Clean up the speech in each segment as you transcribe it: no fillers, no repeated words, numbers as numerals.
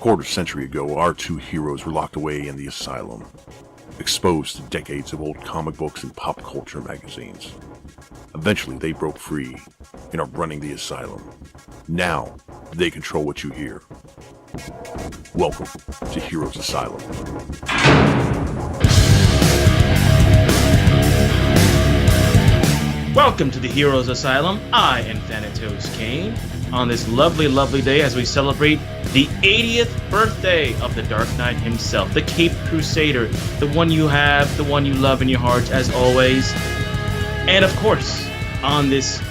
quarter century ago, our two heroes were locked away in the Asylum, exposed to decades of old comic books and pop culture magazines. Eventually, they broke free and are running the Asylum. Now, they control what you hear. Welcome to Heroes Asylum. Welcome to the Heroes Asylum. I am Thanatos Kane. On this lovely, lovely day as we celebrate the 80th birthday of the Dark Knight himself, the Caped Crusader, the one you have, the one you love in your heart, as always. And of course, on this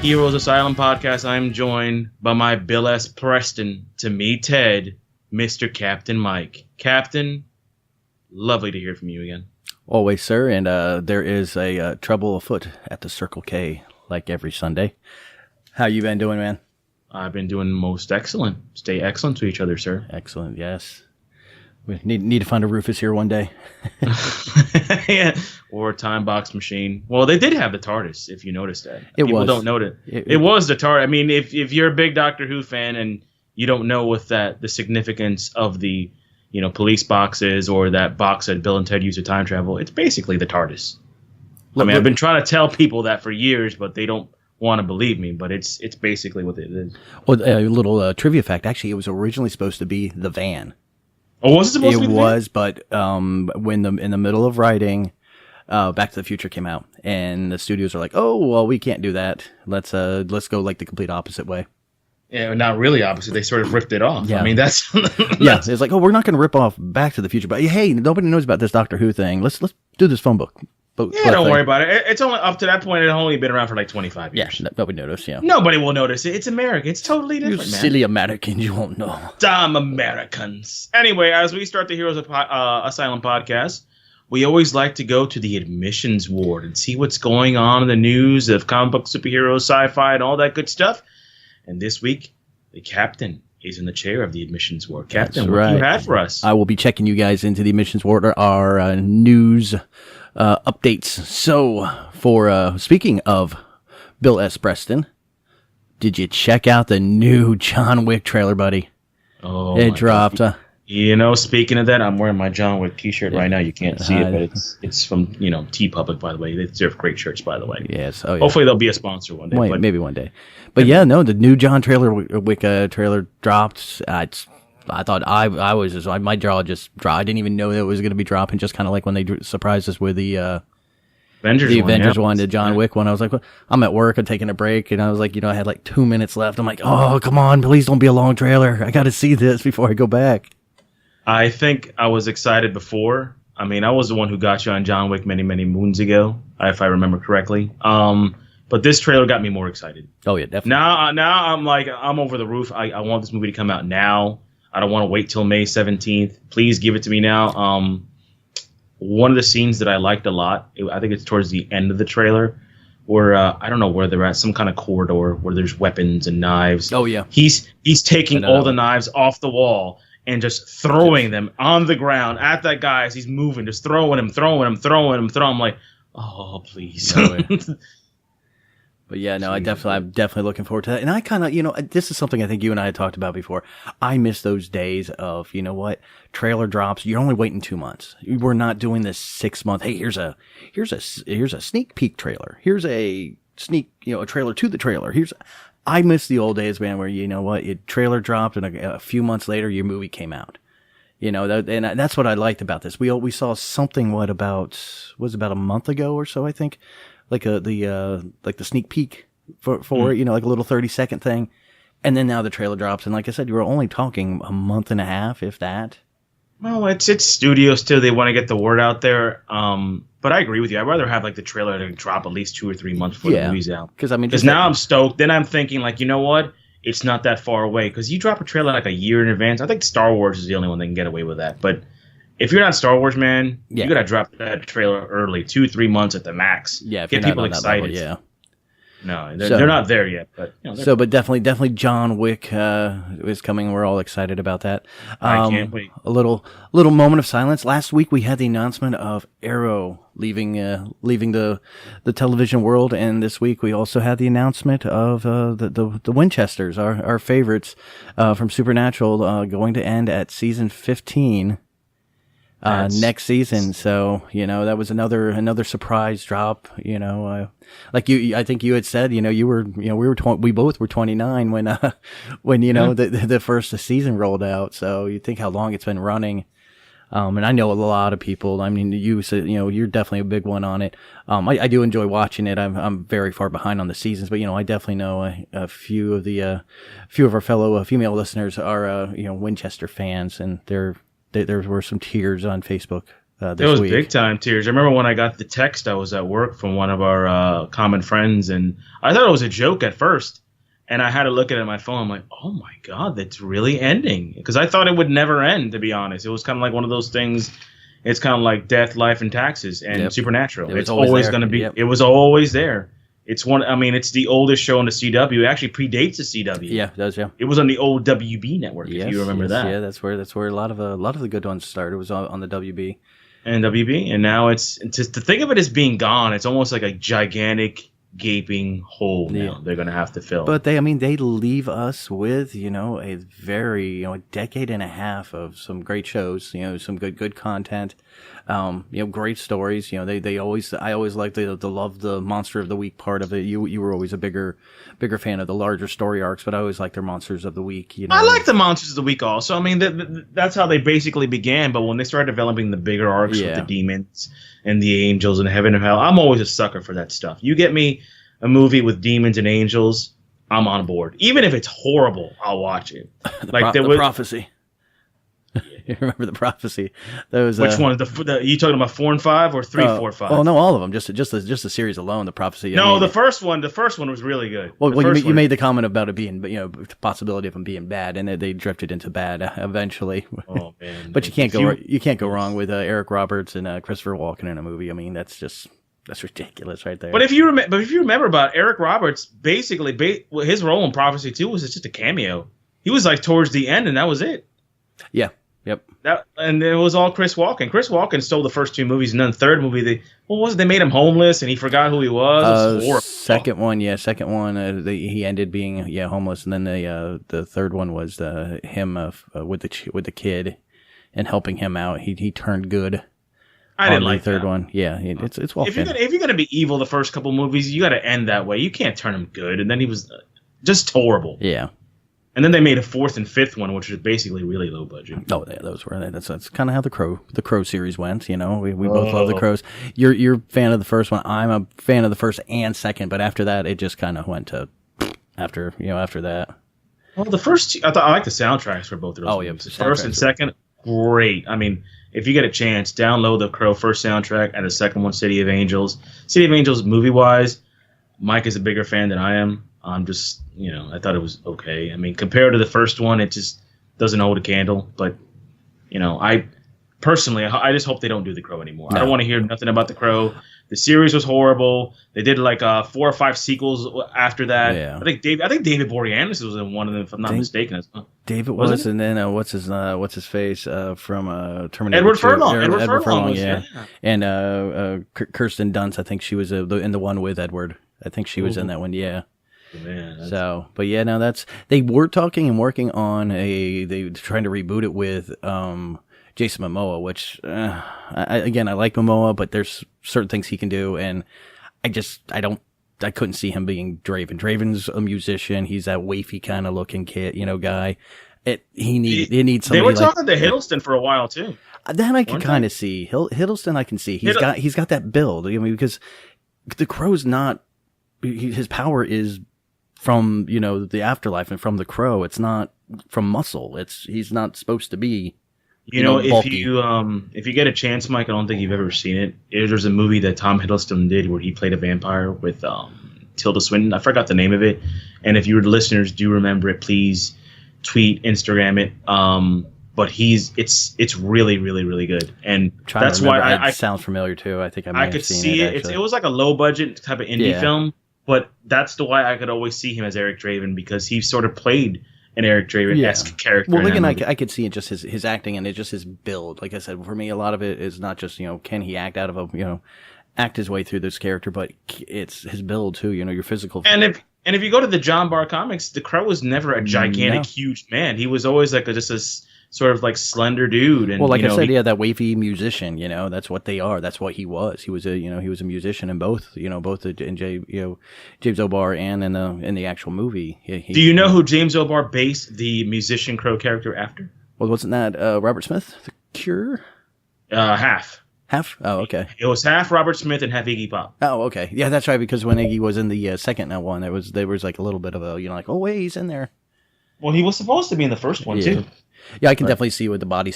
Heroes Asylum podcast, I'm joined by my Bill S. Preston, to me, Ted, Mr. Captain Mike. Captain, lovely to hear from you again. Always, sir, and there is a trouble afoot at the Circle K, like every Sunday. How you been doing, man? I've been doing most excellent. Stay excellent to each other, sir. Excellent, yes. We need to find a Rufus here one day. Yeah, or a time box machine. Well, they did have the TARDIS, if you noticed that. People don't know it. It was the TARDIS. I mean, if you're a big Doctor Who fan and you don't know what the significance of the police boxes or that box that Bill and Ted use to time travel, it's basically the TARDIS. I've been trying to tell people that for years, but they don't want to believe me, but it's basically what it is. Well, a little trivia fact. Actually, it was originally supposed to be the van. Oh, was it supposed to be the van? It was, but when in the middle of writing, Back to the Future came out, and the studios are like, "Oh, well, we can't do that. Let's go like the complete opposite way." Yeah, not really opposite. They sort of ripped it off. Yeah. I mean, that's yeah. It's like, oh, we're not going to rip off Back to the Future, but hey, nobody knows about this Doctor Who thing. Let's do this phone book. Yeah, don't worry about it. It's only up to that point. It's only been around for like 25 years. Yeah, nobody noticed. Yeah, nobody will notice it. It's America. It's totally different, you man. Silly Americans, you won't know. Dumb Americans. Anyway, as we start the Heroes Asylum podcast, we always like to go to the admissions ward and see what's going on in the news of comic book, superheroes, sci-fi, and all that good stuff. And this week, the captain is in the chair of the admissions ward. Captain, what do you have for us? I will be checking you guys into the admissions ward, our news updates. So, for speaking of Bill S. Preston, did you check out the new John Wick trailer, buddy? Oh, it dropped. Speaking of that, I'm wearing my John Wick T-shirt right now. You can't see it, but it's from T-Public, by the way. They deserve great shirts, by the way. Yes. Oh, yeah. Hopefully they'll be a sponsor one day. Maybe one day. But yeah, no, the new John Wick trailer dropped. I thought my jaw just dropped. I didn't even know that it was going to be dropping. Just kind of like when they surprised us with the Avengers one, the John Wick one. I was like, well, I'm at work, I'm taking a break, and I was like, I had like 2 minutes left. I'm like, oh, come on, please don't be a long trailer. I got to see this before I go back. I think I was excited before. I mean, I was the one who got you on John Wick many, many moons ago, if I remember correctly. But this trailer got me more excited. Oh yeah, definitely. Now I'm like, I'm over the roof. I want this movie to come out now. I don't want to wait till May 17th. Please give it to me now. One of the scenes that I liked a lot, I think it's towards the end of the trailer, where I don't know where they're at, some kind of corridor where there's weapons and knives. Oh yeah. He's taking all the knives off the wall and just throwing them on the ground at that guy as he's moving, just throwing him. I'm like, oh, please. No way. But yeah, no, I'm definitely looking forward to that. And I kind of, this is something I think you and I had talked about before. I miss those days of, trailer drops. You're only waiting 2 months. We're not doing this 6 month. Hey, here's a sneak peek trailer. Here's a sneak, a trailer to the trailer. I miss the old days, man, where your trailer dropped and a few months later your movie came out. And that's what I liked about this. We saw something about a month ago or so, I think. Like the sneak peek for like a little 30-second thing, and then now the trailer drops, and like I said, you were only talking a month and a half, if that. Well, it's studios too; they want to get the word out there. But I agree with you. I'd rather have like the trailer to drop at least 2 or 3 months before the movie's out. Because now I'm stoked. Then I'm thinking like, you know what? It's not that far away. Because you drop a trailer like a year in advance. I think Star Wars is the only one that can get away with that. But if you're not Star Wars, man, you gotta drop that trailer early, 2-3 months at the max. Yeah, if get you're people not on excited. That level, yeah. No, they're not there yet, but but definitely John Wick is coming. We're all excited about that. I can't wait. A little moment of silence. Last week we had the announcement of Arrow leaving the television world, and this week we also had the announcement of the Winchesters, our favorites from Supernatural, going to end at season 15. Next season. So, that was another surprise drop, like I think you had said, we both were 29 when the first season rolled out. So you think how long it's been running. And I know a lot of people, I mean, you said, you're definitely a big one on it. I do enjoy watching it. I'm very far behind on the seasons, but, I definitely know a few of our fellow female listeners are, Winchester fans, and there were some tears on Facebook this week. There was big time tears. I remember when I got the text, I was at work from one of our common friends, and I thought it was a joke at first. And I had to look at it on my phone. I'm like, oh my God, that's really ending. Because I thought it would never end, to be honest. It was kind of like one of those things. It's kind of like Death, Life, and Taxes and Supernatural. It's always going to be. Yep. It was always there. It's the oldest show on the CW. It actually predates the CW. Yeah, it does. Yeah, it was on the old WB network. If you remember that. Yeah, that's where a lot of the good ones started. It was on the WB. And now it's just to think of it as being gone. It's almost like a gigantic gaping hole now they're going to have to fill. But they leave us with, a very, a decade and a half of some great shows, some good content, great stories. I always liked the love the Monster of the Week part of it. You were always a bigger fan of the larger story arcs, but I always liked their Monsters of the Week. I like the Monsters of the Week also. I mean, that's how they basically began. But when they started developing the bigger arcs with the demons and the angels and heaven and hell, I'm always a sucker for that stuff. You get me a movie with demons and angels, I'm on board. Even if it's horrible, I'll watch it. The Prophecy. You remember the Prophecy? Which one? You talking about 4 and 5 or 3, 4, 5? Oh no, all of them. Just the series alone. The Prophecy. No, the first one. The first one was really good. Well, you made the comment about it being, the possibility of them being bad, and they drifted into bad eventually. Oh man! But you can't go wrong with Eric Roberts and Christopher Walken in a movie. I mean, that's ridiculous right there. But if you remember about Eric Roberts, basically his role in Prophecy 2 was just a cameo. He was like towards the end, and that was it. Yeah. Yep. And it was all Chris Walken. Chris Walken stole the first 2 movies, and then the third movie, they made him homeless, and he forgot who he was. It was second one, he ended being homeless, and then the third one was him with the kid and helping him out. He turned good. I didn't like the third that. One. Yeah, it's Walken. If you're gonna be evil the first couple movies, you got to end that way. You can't turn him good, and then he was just horrible. Yeah. And then they made a 4th and 5th one, which was basically really low budget. Oh, yeah, that's kind of how the Crow series went. We both love the Crows. You're a fan of the first one. I'm a fan of the first and second, but after that, it just kind of went to after that. Well, the first I like the soundtracks for both of those. Movies. The first and second, great. I mean, if you get a chance, download the Crow first soundtrack and the second one, City of Angels. City of Angels, movie wise, Mike is a bigger fan than I am. I'm just, I thought it was okay. I mean, compared to the first one, it just doesn't hold a candle. But, I personally, I just hope they don't do The Crow anymore. No. I don't want to hear nothing about The Crow. The series was horrible. They did like 4 or 5 sequels after that. Yeah. I think David Boreanaz was in one of them, if I'm not mistaken. David was, and then what's his face from Terminator? Edward Furlong. Edward Furlong, yeah. And Kirsten Dunst, I think she was in the one with Edward. I think she was in that one, yeah. Man, they were talking and working on they trying to reboot it with Jason Momoa, which I like Momoa, but there's certain things he can do, and I couldn't see him being Draven. Draven's a musician. He's that wafy kind of looking kid, guy. It needs somebody. They were talking to Hiddleston for a while too. That I can kind of see. Hiddleston, I can see. He's got that build. I mean, because the Crow's not. His power is from the afterlife and from the Crow. It's not from muscle. He's not supposed to be. Bulky. If you get a chance, Mike, I don't think you've ever seen it. There's a movie that Tom Hiddleston did where he played a vampire with Tilda Swinton. I forgot the name of it. And if your listeners do remember it, please tweet, Instagram it. But it's really, really, really good. And that's why it sounds familiar too. I think I could see it. It was like a low budget type of indie film. but that's the why I could always see him as Eric Draven, because he sort of played an Eric Draven-esque character. Well, in again, that movie. I could see it just his acting and it just his build. Like I said, for me, a lot of it is not just, can he act out of act his way through this character, but it's his build too, your physical. And if you go to the John Barr comics, the Crow was never a gigantic, huge man. He was always like just a sort of like slender dude. And, well, like I said, that wavy musician, that's what they are. That's what he was. He was he was a musician in both, in James O'Barr and in the actual movie. Do you know who James O'Barr based the musician Crow character after? Well, wasn't that Robert Smith, The Cure? Half. Half? Oh, okay. It was half Robert Smith and half Iggy Pop. Oh, okay. Yeah, that's right. Because when Iggy was in the second one, there was like a little bit of a like, oh wait, he's in there. Well, he was supposed to be in the first one too. Yeah, I can definitely see with the body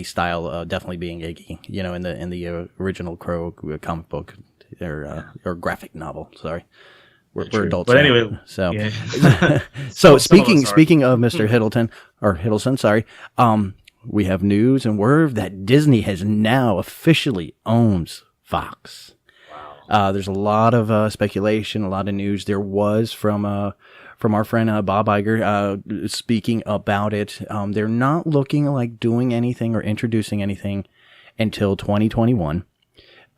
style definitely being Iggy. In the original Crow comic book or graphic novel. Sorry, we're adults. But now, anyway, so yeah. so speaking of Mr. Hiddleston, sorry. We have news and word that Disney has now officially owns Fox. Wow. There's a lot of speculation, a lot of news. There was from our friend Bob Iger speaking about it. They're not looking like doing anything or introducing anything until 2021.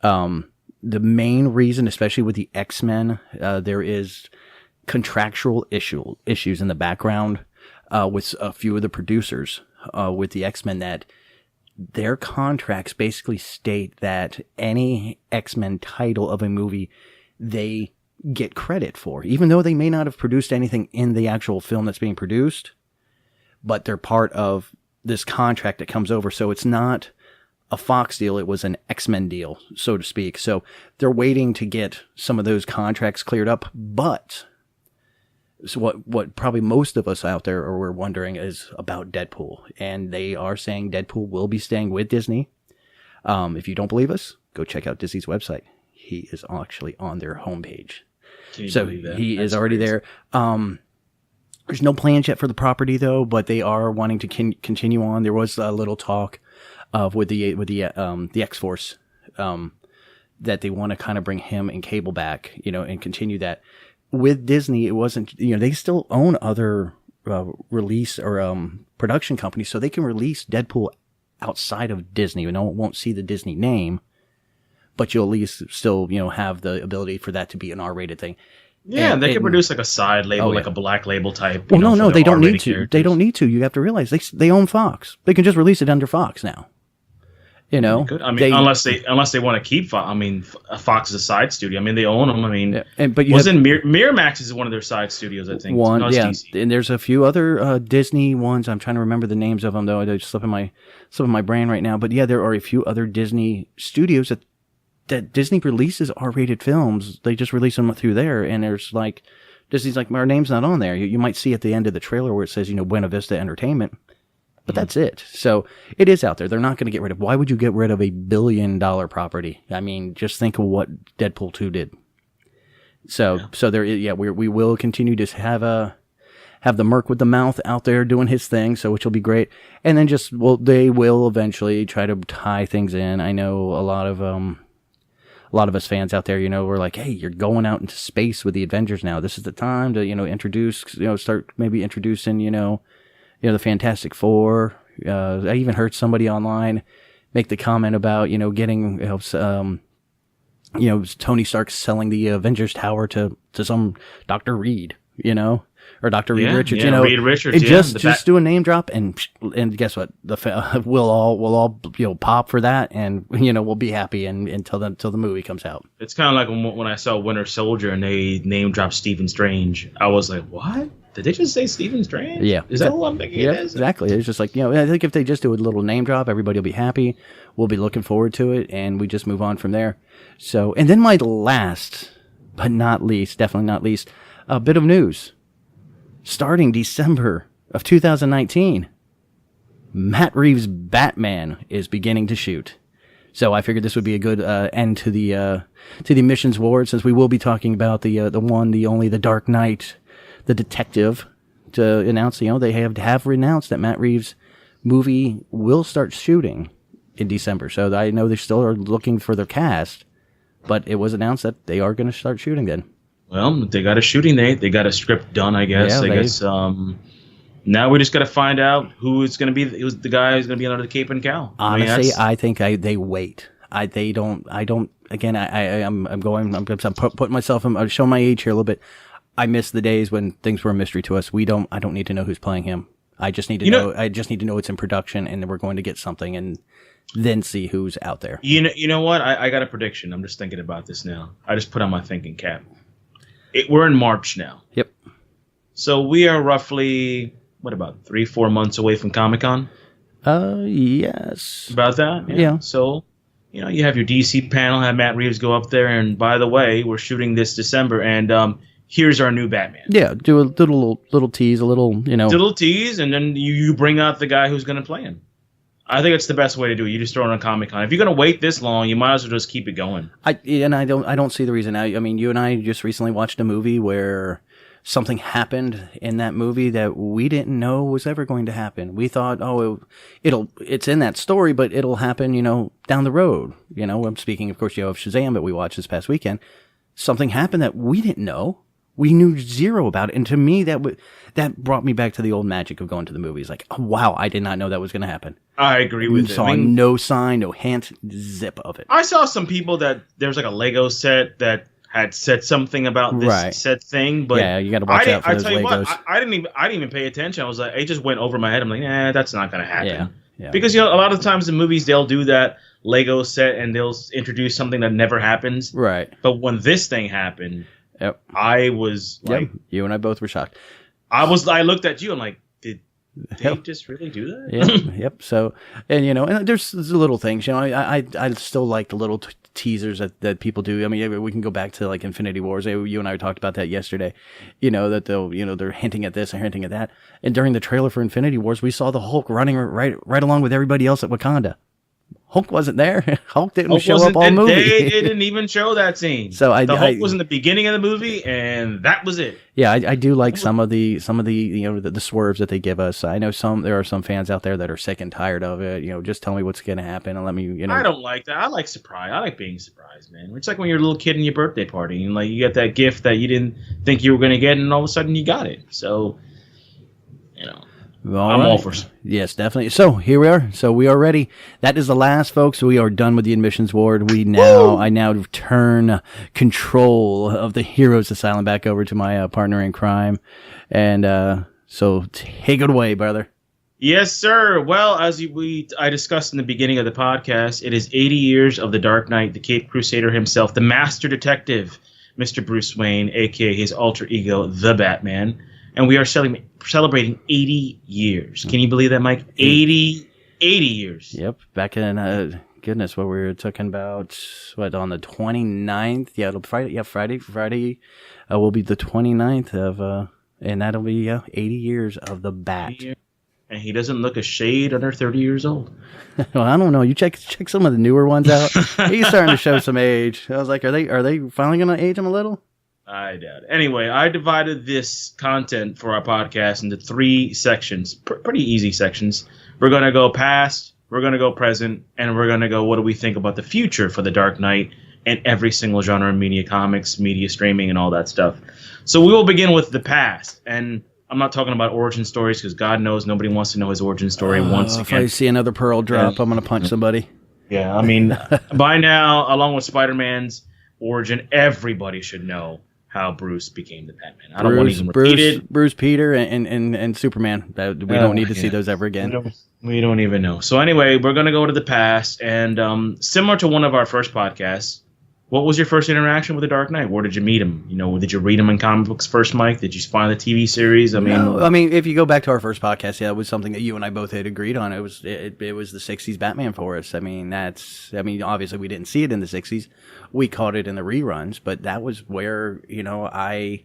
The main reason, especially with the X-Men, there is contractual issues in the background with a few of the producers. With the X-Men, that their contracts basically state that any X-Men title of a movie they get credit for, even though they may not have produced anything in the actual film that's being produced, but they're part of this contract that comes over. So it's not a Fox deal, it was an X-Men deal, so to speak. So they're waiting to get some of those contracts cleared up, but so what probably most of us out there are wondering is about Deadpool. And they are saying Deadpool will be staying with Disney. If you don't believe us, go check out Disney's website. He is actually on their homepage. So he is already there. There's no plans yet for the property, though, but they are wanting to continue on. There was a little talk of with the X-Force that they want to kind of bring him and Cable back, and continue that. With Disney, it wasn't, they still own other release or production companies, so they can release Deadpool outside of Disney. No one won't see the Disney name, but you'll at least still, have the ability for that to be an R-rated thing. Yeah, they could produce like a side label, like a black label type. Well, no, they don't need to. Characters. They don't need to. You have to realize they own Fox. They can just release it under Fox now. Unless they want to keep Fox. Fox is a side studio. They own them. But Miramax is one of their side studios, I think. DC. And there's a few other Disney ones. I'm trying to remember the names of them, though. They're slipping my brain right now. But yeah, there are a few other Disney studios that Disney releases R-rated films. They just release them through there, and there's like Disney's like, our name's not on there. You might see at the end of the trailer where it says Buena Vista Entertainment. But that's it. So it is out there. They're not going to get rid of. Why would you get rid of $1 billion property? Just think of what Deadpool 2 did. So there. Yeah, we will continue to have the Merc with the mouth out there doing his thing. So which will be great. And then they will eventually try to tie things in. I know a lot of us fans out there, we're like, hey, you're going out into space with the Avengers now. This is the time to introduce, start maybe introducing the Fantastic Four. I even heard somebody online make the comment about, getting, Tony Stark selling the Avengers Tower to some Dr. Reed, or Dr. Reed Richards, Reed Richards, just do a name drop and guess what? We'll all pop for that, and we'll be happy until the movie comes out. It's kind of like when I saw Winter Soldier and they name dropped Stephen Strange. I was like, what? Did they just say Stephen Strange? Yeah. Is that what I'm thinking it is? Exactly. It's just like, I think if they just do a little name drop, everybody will be happy. We'll be looking forward to it, and we just move on from there. So, and then my last, but not least, definitely not least, a bit of news. Starting December of 2019, Matt Reeves' Batman is beginning to shoot. So I figured this would be a good end to the Missions Ward, since we will be talking about the one, the only, the Dark Knight, the detective, to announce, they have announced that Matt Reeves' movie will start shooting in December. So I know they still are looking for their cast, but it was announced that they are going to start shooting then. Well, they got a shooting date. They got a script done, I guess. Yeah, I guess. Now we just got to find out who's going to be who's the guy who's going to be under the cape and cowl. Honestly, I think they wait. They don't. I don't. Again, I'm putting myself. I'm showing my age here a little bit. I miss the days when things were a mystery to us. I don't need to know who's playing him. I just need to know. I just need to know it's in production, and we're going to get something, and then see who's out there. You know what? I got a prediction. I'm just thinking about this now. I just put on my thinking cap. We're in March now. Yep. So we are roughly, what, about 3-4 months away from Comic-Con? Yes. About that? Yeah. So, you have your DC panel, have Matt Reeves go up there, and by the way, we're shooting this December, and here's our new Batman. Yeah, do a little tease, a little, Little tease, and then you bring out the guy who's going to play him. I think it's the best way to do it. You just throw it on Comic-Con. If you're going to wait this long, you might as well just keep it going. I don't see the reason. I mean, you and I just recently watched a movie where something happened in that movie that we didn't know was ever going to happen. We thought, it's in that story, but it'll happen, down the road. I'm speaking, of course, of Shazam that we watched this past weekend. Something happened that we didn't know. We knew zero about it. And to me, that brought me back to the old magic of going to the movies. Like, oh, wow, I did not know that was going to happen. I agree with you. Saw no sign, no hint, zip of it. I saw some people that there's like a Lego set that had said something about this said thing, but yeah, you got to watch out for those Legos. I didn't even pay attention. I was like, it just went over my head. I'm like, that's not going to happen. Yeah. Because a lot of times in movies they'll do that Lego set and they'll introduce something that never happens. Right. But when this thing happened, yep. I was like, you and I both were shocked. I looked at you. I'm like, did they just really do that? Yep. So, and and there's little things. I still like the little teasers that people do. I mean, we can go back to like Infinity Wars. You and I talked about that yesterday. That they're hinting at this and hinting at that. And during the trailer for Infinity Wars, we saw the Hulk running right along with everybody else at Wakanda. Hulk wasn't there. Hulk didn't show up all movie. They didn't even show that scene. So Hulk was in the beginning of the movie, and that was it. Yeah, I do like some of the the swerves that they give us. I know there are some fans out there that are sick and tired of it. Just tell me what's going to happen and let me. I don't like that. I like surprise. I like being surprised, man. It's like when you're a little kid in your birthday party, and like you get that gift that you didn't think you were going to get, and all of a sudden you got it. So, I'm all for it. Yes, definitely. So here we are. So we are ready. That is the last, folks. We are done with the admissions ward. I now turn control of the Heroes Asylum back over to my partner in crime. And so take it away, brother. Yes, sir. Well, as I discussed in the beginning of the podcast, it is 80 years of the Dark Knight, the Caped Crusader himself, the Master Detective, Mr. Bruce Wayne, a.k.a. his alter ego, the Batman. And we are celebrating 80 years. Can you believe that, Mike? 80 years. Yep. Back in, goodness, what we were talking about, on the 29th? Yeah, Friday. Yeah, Friday will be the 29th of, and that'll be 80 years of the Bat. And he doesn't look a shade under 30 years old. Well, I don't know. You check some of the newer ones out. He's starting to show some age. I was like, are they finally going to age him a little? I doubt it. Anyway, I divided this content for our podcast into 3 sections, pretty easy sections. We're going to go past, we're going to go present, and we're going to go what do we think about the future for the Dark Knight and every single genre of media, comics, media streaming, and all that stuff. So we will begin with the past. And I'm not talking about origin stories because God knows nobody wants to know his origin story once again. If I see another pearl drop, I'm going to punch somebody. Yeah, I mean, by now, along with Spider-Man's origin, everybody should know how Bruce became the Batman. I don't want to even repeat it. Bruce, Peter, and Superman. We don't need to see those ever again. We don't even know. So anyway, we're going to go to the past. And similar to one of our first podcasts, what was your first interaction with the Dark Knight? Where did you meet him? Did you read him in comic books first, Mike? Did you find the TV series? No, if you go back to our first podcast, it was something that you and I both had agreed on. It was the 60s Batman for us. Obviously we didn't see it in the 60s. We caught it in the reruns, but that was where, I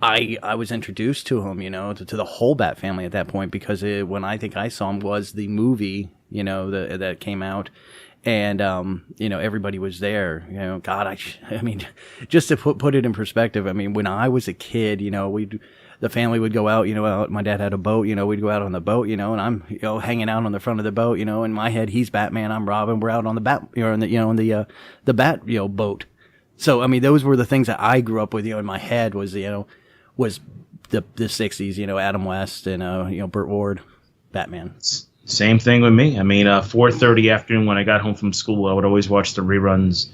was introduced to him, to the whole Bat family at that point, because when I think I saw him was the movie, that came out. And, everybody was there, God, just to put it in perspective, when I was a kid, the family would go out, my dad had a boat, we'd go out on the boat, and I'm, hanging out on the front of the boat, in my head, he's Batman, I'm Robin, we're out on the bat, in the Bat, boat. So I mean, those were the things that I grew up with. In my head was was the '60s. Adam West and Burt Ward, Batman. Same thing with me. I mean, 4:30 afternoon when I got home from school, I would always watch the reruns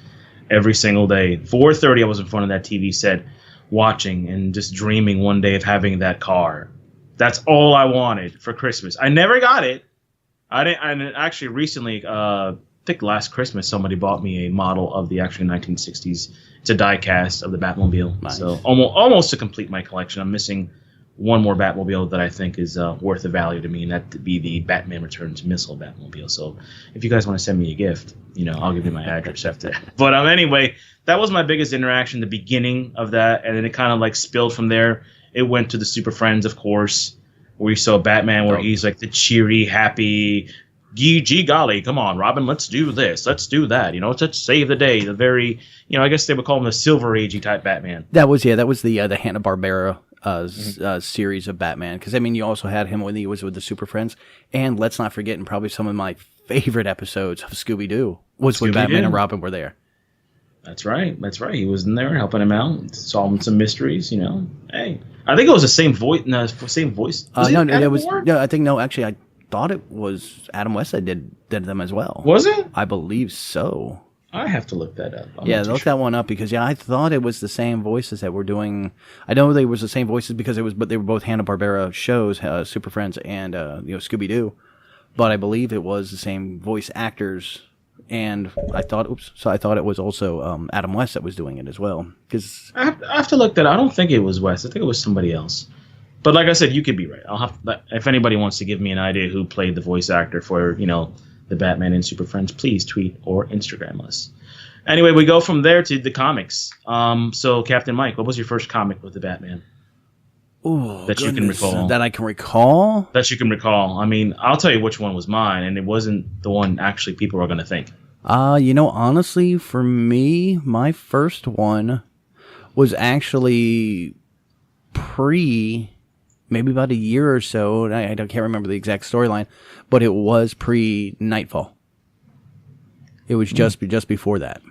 every single day. 4:30, I was in front of that TV set watching and just dreaming one day of having that car. That's all I wanted for Christmas. I never got it. I actually recently, I think last Christmas, somebody bought me a model of the actual 1960s. It's a die cast of the Batmobile. Nice. So almost to complete my collection. I'm missing one more Batmobile that I think is worth the value to me, and that would be the Batman Returns missile Batmobile. So if you guys want to send me a gift, I'll give you my address after that. But anyway, that was my biggest interaction, the beginning of that, and then it kind of like spilled from there. It went to the Super Friends, of course, where you saw Batman, where he's like the cheery, happy, gee golly, come on, Robin, let's do this, let's do that. Let's save the day. The very, I guess they would call him the Silver Agey type Batman. That was the Hanna-Barbera series of Batman, because you also had him when he was with the Super Friends, and let's not forget, and probably some of my favorite episodes of Scooby-Doo was when Batman and Robin were there. That's right. He was in there helping him out, solving some mysteries. Hey, I think it was the same voice. No, same voice. Actually, I thought it was Adam West that did them as well. Was it? I believe so. I have to look that up. Look that one up, because I thought it was the same voices that were doing. I know they was the same voices because but they were both Hanna-Barbera shows, Super Friends and Scooby-Doo. But I believe it was the same voice actors, and I thought it was also Adam West that was doing it as well. Because I have to look that up. I don't think it was West. I think it was somebody else. But like I said, you could be right. If anybody wants to give me an idea who played the voice actor for the Batman and Super Friends, please tweet or Instagram us. Anyway, we go from there to the comics. So, Captain Mike, what was your first comic with the Batman? Oh, that you can recall? That I can recall? That you can recall. I mean, I'll tell you which one was mine, and it wasn't the one actually people were going to think. Honestly, for me, my first one was actually maybe about a year or so. I can't remember the exact storyline, but it was pre-Nightfall. It was just before that.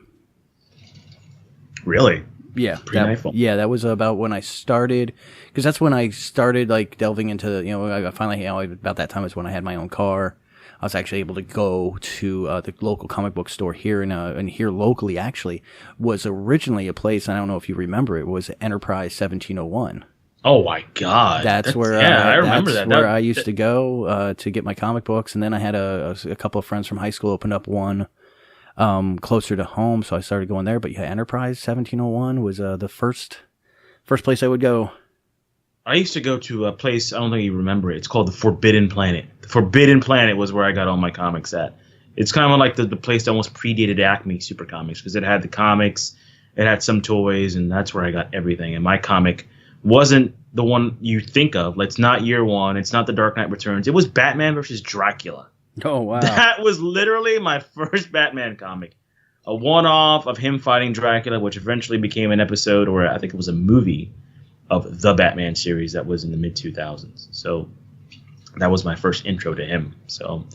Really? Yeah. Pre-Nightfall. That was about when I started, because that's when I started like delving into, I finally, about that time is when I had my own car. I was actually able to go to the local comic book store here, and here locally actually was originally a place, I don't know if you remember, it was Enterprise 1701. Oh my God! That's where I remember that. Where I used to go to get my comic books, and then I had a couple of friends from high school open up one closer to home, so I started going there. But yeah, Enterprise 1701 was the first place I would go. I used to go to a place, I don't think you remember it. It's called the Forbidden Planet. The Forbidden Planet was where I got all my comics at. It's kind of like the place that almost predated Acme Super Comics, because it had the comics, it had some toys, and that's where I got everything. And my comic wasn't the one you think of. It's not Year One. It's not The Dark Knight Returns. It was Batman versus Dracula. Oh, wow. That was literally my first Batman comic. A one-off of him fighting Dracula, which eventually became an episode, or I think it was a movie, of the Batman series that was in the mid-2000s. So that was my first intro to him. So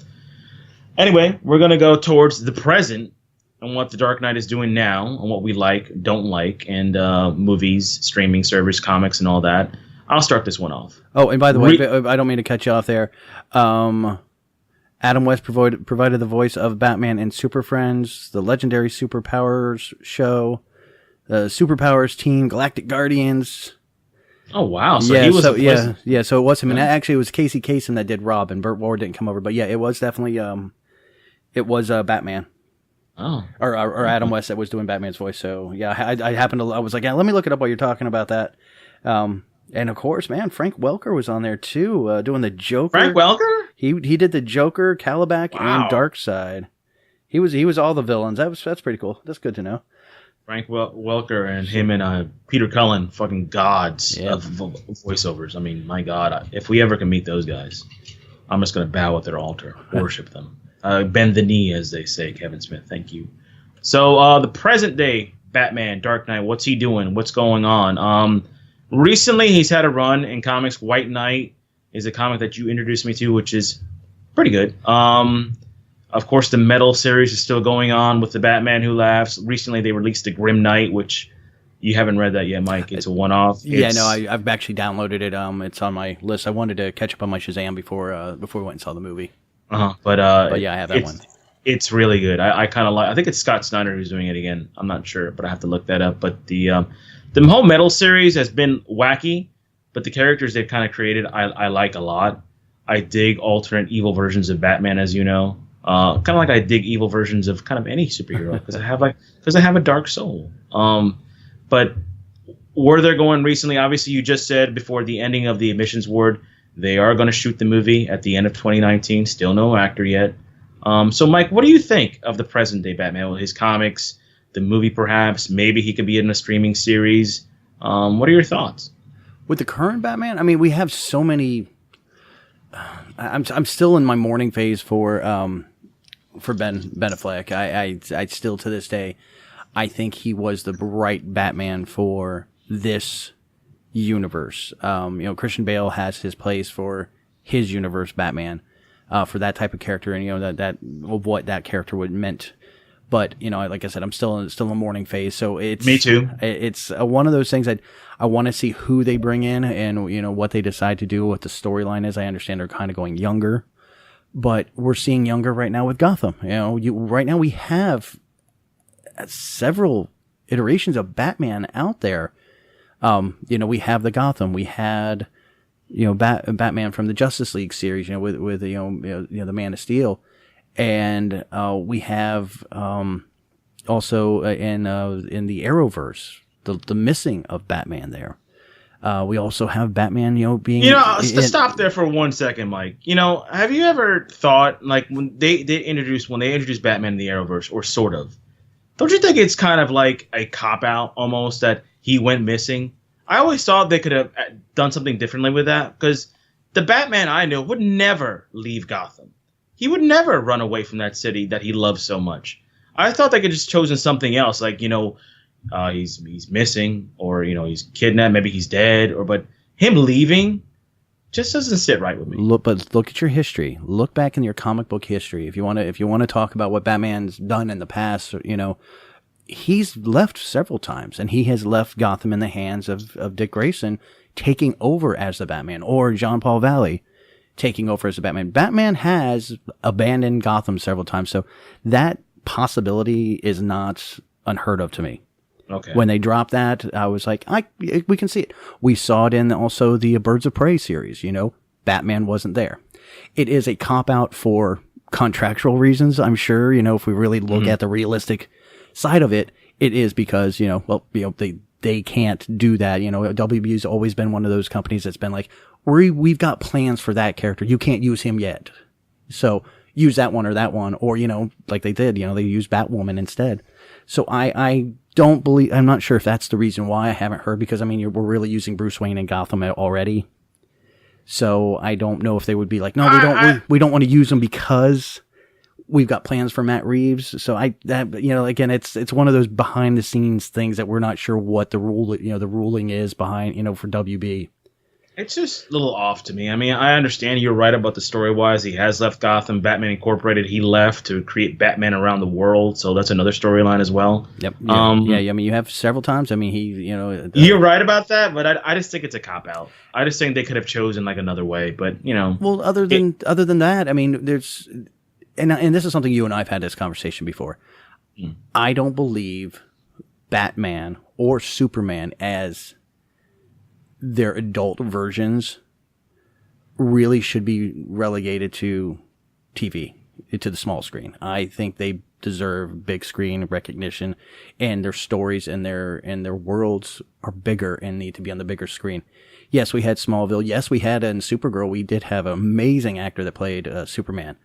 anyway, we're going to go towards the present and what the Dark Knight is doing now and what we like, don't like, and movies, streaming service, comics, and all that. I'll start this one off. Oh, and by the way, I don't mean to cut you off there. Adam West provided the voice of Batman in Super Friends, the legendary Superpowers show, the Superpowers team, Galactic Guardians. Oh, wow. So he was so it was him. And actually, it was Casey Kasem that did Rob, and Burt Ward didn't come over. But yeah, it was definitely Batman. Oh. Or Adam West that was doing Batman's voice. So yeah, I was like, yeah, let me look it up while you're talking about that. And of course, man, Frank Welker was on there too, doing the Joker. Frank Welker? He did the Joker, Calabac, and Darkseid. He was all the villains. That's pretty cool. That's good to know. Frank Welker and him and Peter Cullen, fucking gods of voiceovers. I mean, my God, if we ever can meet those guys, I'm just going to bow at their altar, worship them. Bend the knee, as they say, Kevin Smith. Thank you. So the present day Batman, Dark Knight, what's he doing? What's going on? Recently, he's had a run in comics. White Knight is a comic that you introduced me to, which is pretty good. Of course, the Metal series is still going on with the Batman Who Laughs. Recently, they released the Grim Knight, which you haven't read that yet, Mike. It's a one-off. I've actually downloaded it. It's on my list. I wanted to catch up on my Shazam before we went and saw the movie. But yeah, I have that one. It's really good. I kind of like. I think it's Scott Snyder who's doing it again. I'm not sure, but I have to look that up. But the whole Metal series has been wacky, but the characters they've kind of created, I like a lot. I dig alternate evil versions of Batman, as you know. Kind of like I dig evil versions of kind of any superhero because I have a dark soul. But where they're going recently, obviously, you just said before the ending of the Admissions Ward, they are going to shoot the movie at the end of 2019. Still no actor yet. So, Mike, what do you think of the present day Batman? His comics, the movie, perhaps? Maybe he could be in a streaming series. What are your thoughts? With the current Batman, I mean, we have so many. I'm still in my mourning phase for Ben Affleck. I still to this day, I think he was the right Batman for this universe. Christian Bale has his place for his universe Batman, for that type of character, and that of what that character would meant. But like I said, I'm still in a mourning phase. So it's me too. It's one of those things that I want to see who they bring in and what they decide to do, what the storyline is. I understand they're kind of going younger, but we're seeing younger right now with Gotham. Right now we have several iterations of Batman out there. We have the Gotham. We had Batman from the Justice League series. With the Man of Steel. And we have also in the Arrowverse the missing of Batman there. We also have Batman, being. Stop there for 1 second, Mike. Have you ever thought like when they introduced Batman in the Arrowverse, or sort of? Don't you think it's kind of like a cop out almost that he went missing? I always thought they could have done something differently with that, because the Batman I know would never leave Gotham. He would never run away from that city that he loves so much. I thought they could just chosen something else, like he's missing, or he's kidnapped, maybe he's dead, but him leaving just doesn't sit right with me. Look at your history. Look back in your comic book history. If you want to talk about what Batman's done in the past, he's left several times, and he has left Gotham in the hands of Dick Grayson taking over as the Batman, or Jean-Paul Valley taking over as the Batman. Batman has abandoned Gotham several times, so that possibility is not unheard of to me. Okay. When they dropped that, I was like, we can see it. We saw it in also the Birds of Prey series. Batman wasn't there. It is a cop-out for contractual reasons, I'm sure. If we really look at the realistic side of it, it is because, they can't do that. WB's always been one of those companies that's been like, we've got plans for that character. You can't use him yet. So use that one, or, like they did, they used Batwoman instead. So I don't believe, I'm not sure if that's the reason why. I haven't heard, because we're really using Bruce Wayne in Gotham already. So I don't know if they would be like, no, we don't want to use him because we've got plans for Matt Reeves. So again, it's one of those behind the scenes things that we're not sure what the ruling is behind, for WB. It's just a little off to me. I understand you're right about the story-wise. He has left Gotham. Batman Incorporated, he left to create Batman around the world, so that's another storyline as well. Yep. Yeah. You have several times. You're right about that, but I just think it's a cop-out. I just think they could have chosen like another way, but Well, other than that, there's, and this is something you and I've had this conversation before. I don't believe Batman or Superman as their adult versions really should be relegated to TV, to the small screen. I think they deserve big screen recognition, and their stories and their worlds are bigger and need to be on the bigger screen. Yes, we had Smallville. Yes, we had in Supergirl, we did have an amazing actor that played Superman.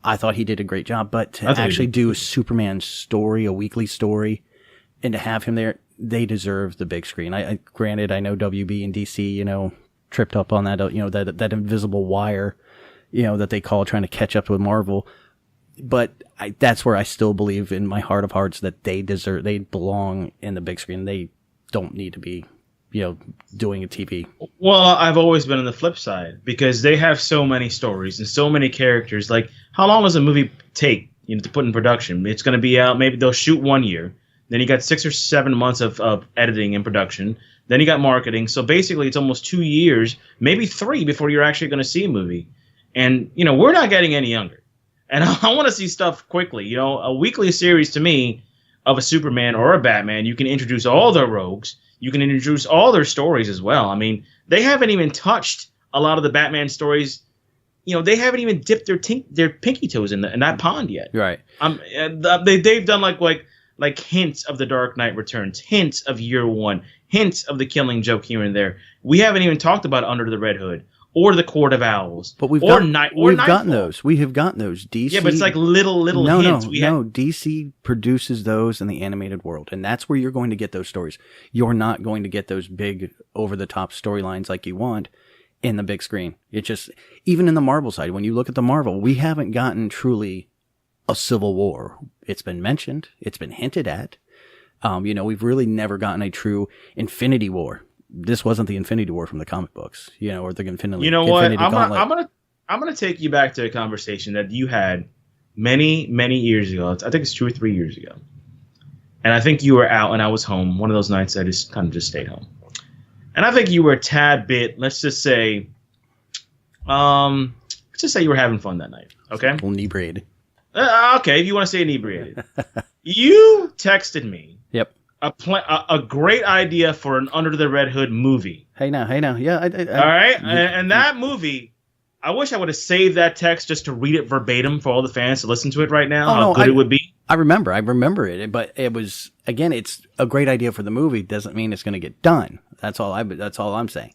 I thought he did a great job, but to actually do a Superman story, a weekly story, and to have him there, they deserve the big screen. Granted, I know WB and DC, tripped up on that, that invisible wire, that they call trying to catch up with Marvel. But that's where I still believe in my heart of hearts that they belong in the big screen. They don't need to be, doing a TV. Well, I've always been on the flip side, because they have so many stories and so many characters. Like, how long does a movie take to put in production. It's going to be out. Maybe they'll shoot 1 year. Then you got 6 or 7 months of editing and production. Then you got marketing. So basically, it's almost 2 years, maybe 3, before you're actually going to see a movie. And we're not getting any younger. And I want to see stuff quickly. A weekly series to me of a Superman or a Batman, you can introduce all their rogues. You can introduce all their stories as well. I mean, they haven't even touched a lot of the Batman stories. They haven't even dipped their pinky toes in that pond yet. Right. They've done like hints of the Dark Knight Returns, hints of Year One, hints of the Killing Joke here and there. We haven't even talked about Under the Red Hood or the Court of Owls. But we've gotten those. We have gotten those. DC. Yeah, but it's like little hints. DC produces those in the animated world, and that's where you're going to get those stories. You're not going to get those big over-the-top storylines like you want in the big screen. It's just, even in the Marvel side, when you look at the Marvel, we haven't gotten truly a civil war. It's been mentioned. It's been hinted at. We've really never gotten a true Infinity War. This wasn't the Infinity War from the comic books, or the Infinity. You know what? Gauntlet. I'm gonna take you back to a conversation that you had many years ago. I think it's 2 or 3 years ago, and I think you were out and I was home. One of those nights I just kind of just stayed home, and I think you were a tad bit. Let's just say you were having fun that night. Okay, inebriated. Okay, if you want to say inebriated, you texted me. Yep. A great idea for an Under the Red Hood movie. Hey now, yeah. All right, and that movie, I wish I would have saved that text just to read it verbatim for all the fans to listen to it right now. How good it would be. I remember it, but it was, again, it's a great idea for the movie. Doesn't mean it's going to get done. That's all I'm saying.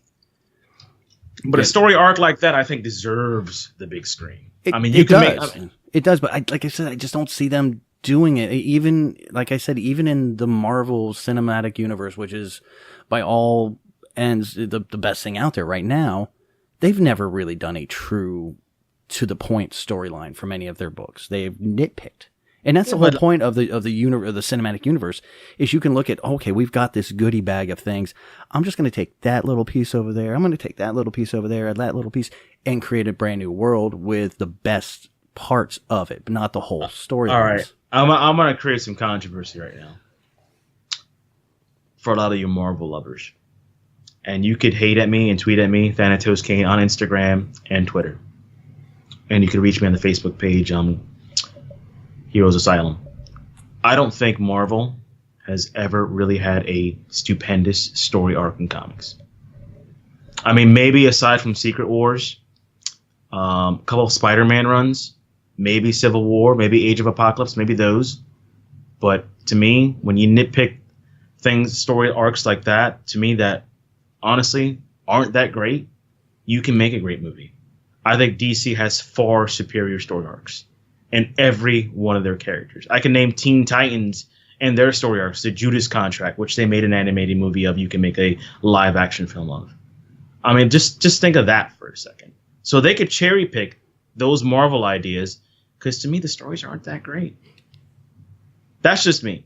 But a story arc like that, I think, deserves the big screen. It does, but like I said, I just don't see them doing it. Even, like I said, even in the Marvel Cinematic Universe, which is by all ends the best thing out there right now, they've never really done a true to the point storyline from any of their books. They've nitpicked. And that's the whole point of the cinematic universe, is you can look at, okay, we've got this goodie bag of things. I'm just going to take that little piece over there. I'm going to take that little piece over there, that little piece, and create a brand new world with the best parts of it, but not the whole story. All right. I'm going to create some controversy right now for a lot of you Marvel lovers. And you could hate at me and tweet at me, Thanatos Kane, on Instagram and Twitter. And you could reach me on the Facebook page, Heroes Asylum. I don't think Marvel has ever really had a stupendous story arc in comics. I mean, maybe aside from Secret Wars, a couple of Spider-Man runs, maybe Civil War, maybe Age of Apocalypse, maybe those. But to me, when you nitpick things, story arcs like that, to me that honestly aren't that great, you can make a great movie. I think DC has far superior story arcs in every one of their characters. I can name Teen Titans and their story arcs, the Judas Contract, which they made an animated movie of. You can make a live action film of. I mean, just think of that for a second. So they could cherry pick those Marvel ideas, because to me the stories aren't that great. That's just me.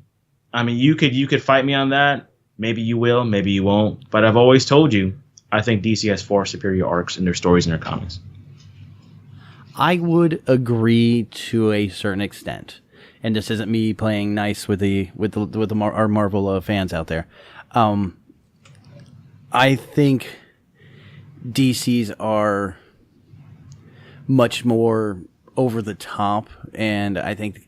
I mean, you could fight me on that. Maybe you will, maybe you won't. But I've always told you, I think DC has far superior arcs in their stories and their comics. I would agree to a certain extent, and this isn't me playing nice with our Marvel fans out there. I think DC's are much more over the top, and I think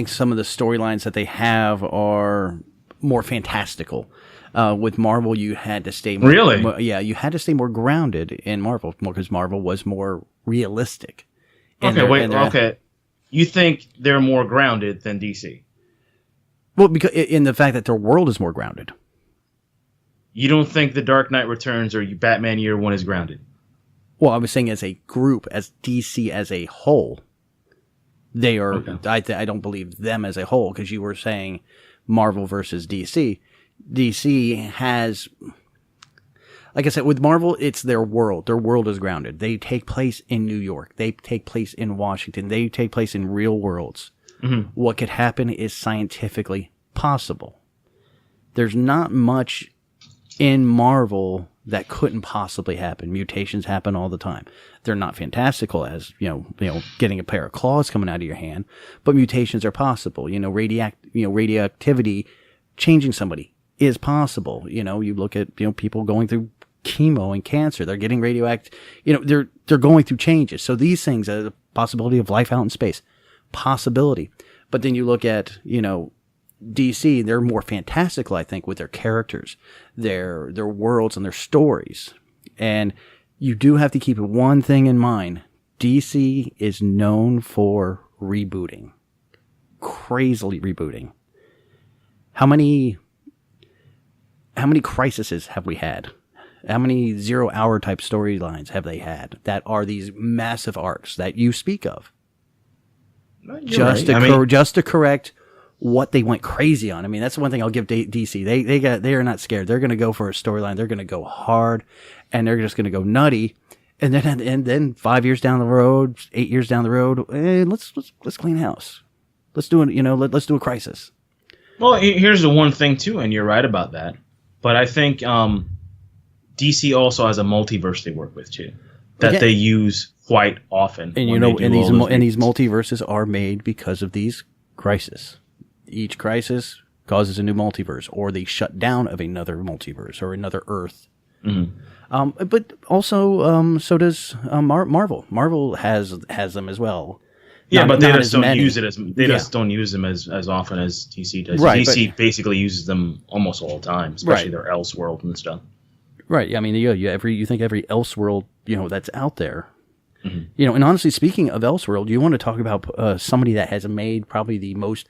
some of the storylines that they have are more fantastical. With Marvel, you had to stay more, you had to stay more grounded in Marvel, because Marvel was more realistic. Okay. You think they're more grounded than DC? Well, because in the fact that their world is more grounded. You don't think The Dark Knight Returns or Batman Year One is grounded? Well, I was saying as a group, as DC as a whole, they are. Okay. I don't believe them as a whole, because you were saying Marvel versus DC. DC has, like I said, with Marvel, it's their world. Their world is grounded. They take place in New York. They take place in Washington. They take place in real worlds. Mm-hmm. What could happen is scientifically possible. There's not much in Marvel that couldn't possibly happen. Mutations happen all the time. They're not fantastical as, getting a pair of claws coming out of your hand, but mutations are possible. Radioactivity changing somebody is possible. You look at, people going through chemo and cancer. They're getting radioactive, they're going through changes. So these things are the possibility of life out in space. Possibility. But then you look at, DC, they're more fantastical, I think, with their characters, their worlds and their stories. And you do have to keep one thing in mind. DC is known for rebooting. Crazily rebooting. How many crises have we had? How many 0 hour type storylines have they had that are these massive arcs that you speak of? Just to correct what they went crazy on. I mean, that's the one thing I'll give DC. They are not scared. They're going to go for a storyline. They're going to go hard, and they're just going to go nutty. And then 5 years down the road, 8 years down the road, let's clean house. Let's do it. Let's do a crisis. Well, here's the one thing too, and you're right about that. But I think DC also has a multiverse they work with too, that they use quite often. And these multiverses are made because of these crises. Each crisis causes a new multiverse, or the shut down of another multiverse or another Earth. Mm-hmm. But also, so does Marvel. Marvel has them as well. Yeah, but they just don't use it just don't use them as often as DC does. Right, DC basically uses them almost all the time, especially their Elseworld and stuff. Right. I mean, you think every Elseworld, that's out there. Mm-hmm. And honestly, speaking of Elseworld, you want to talk about somebody that has made probably the most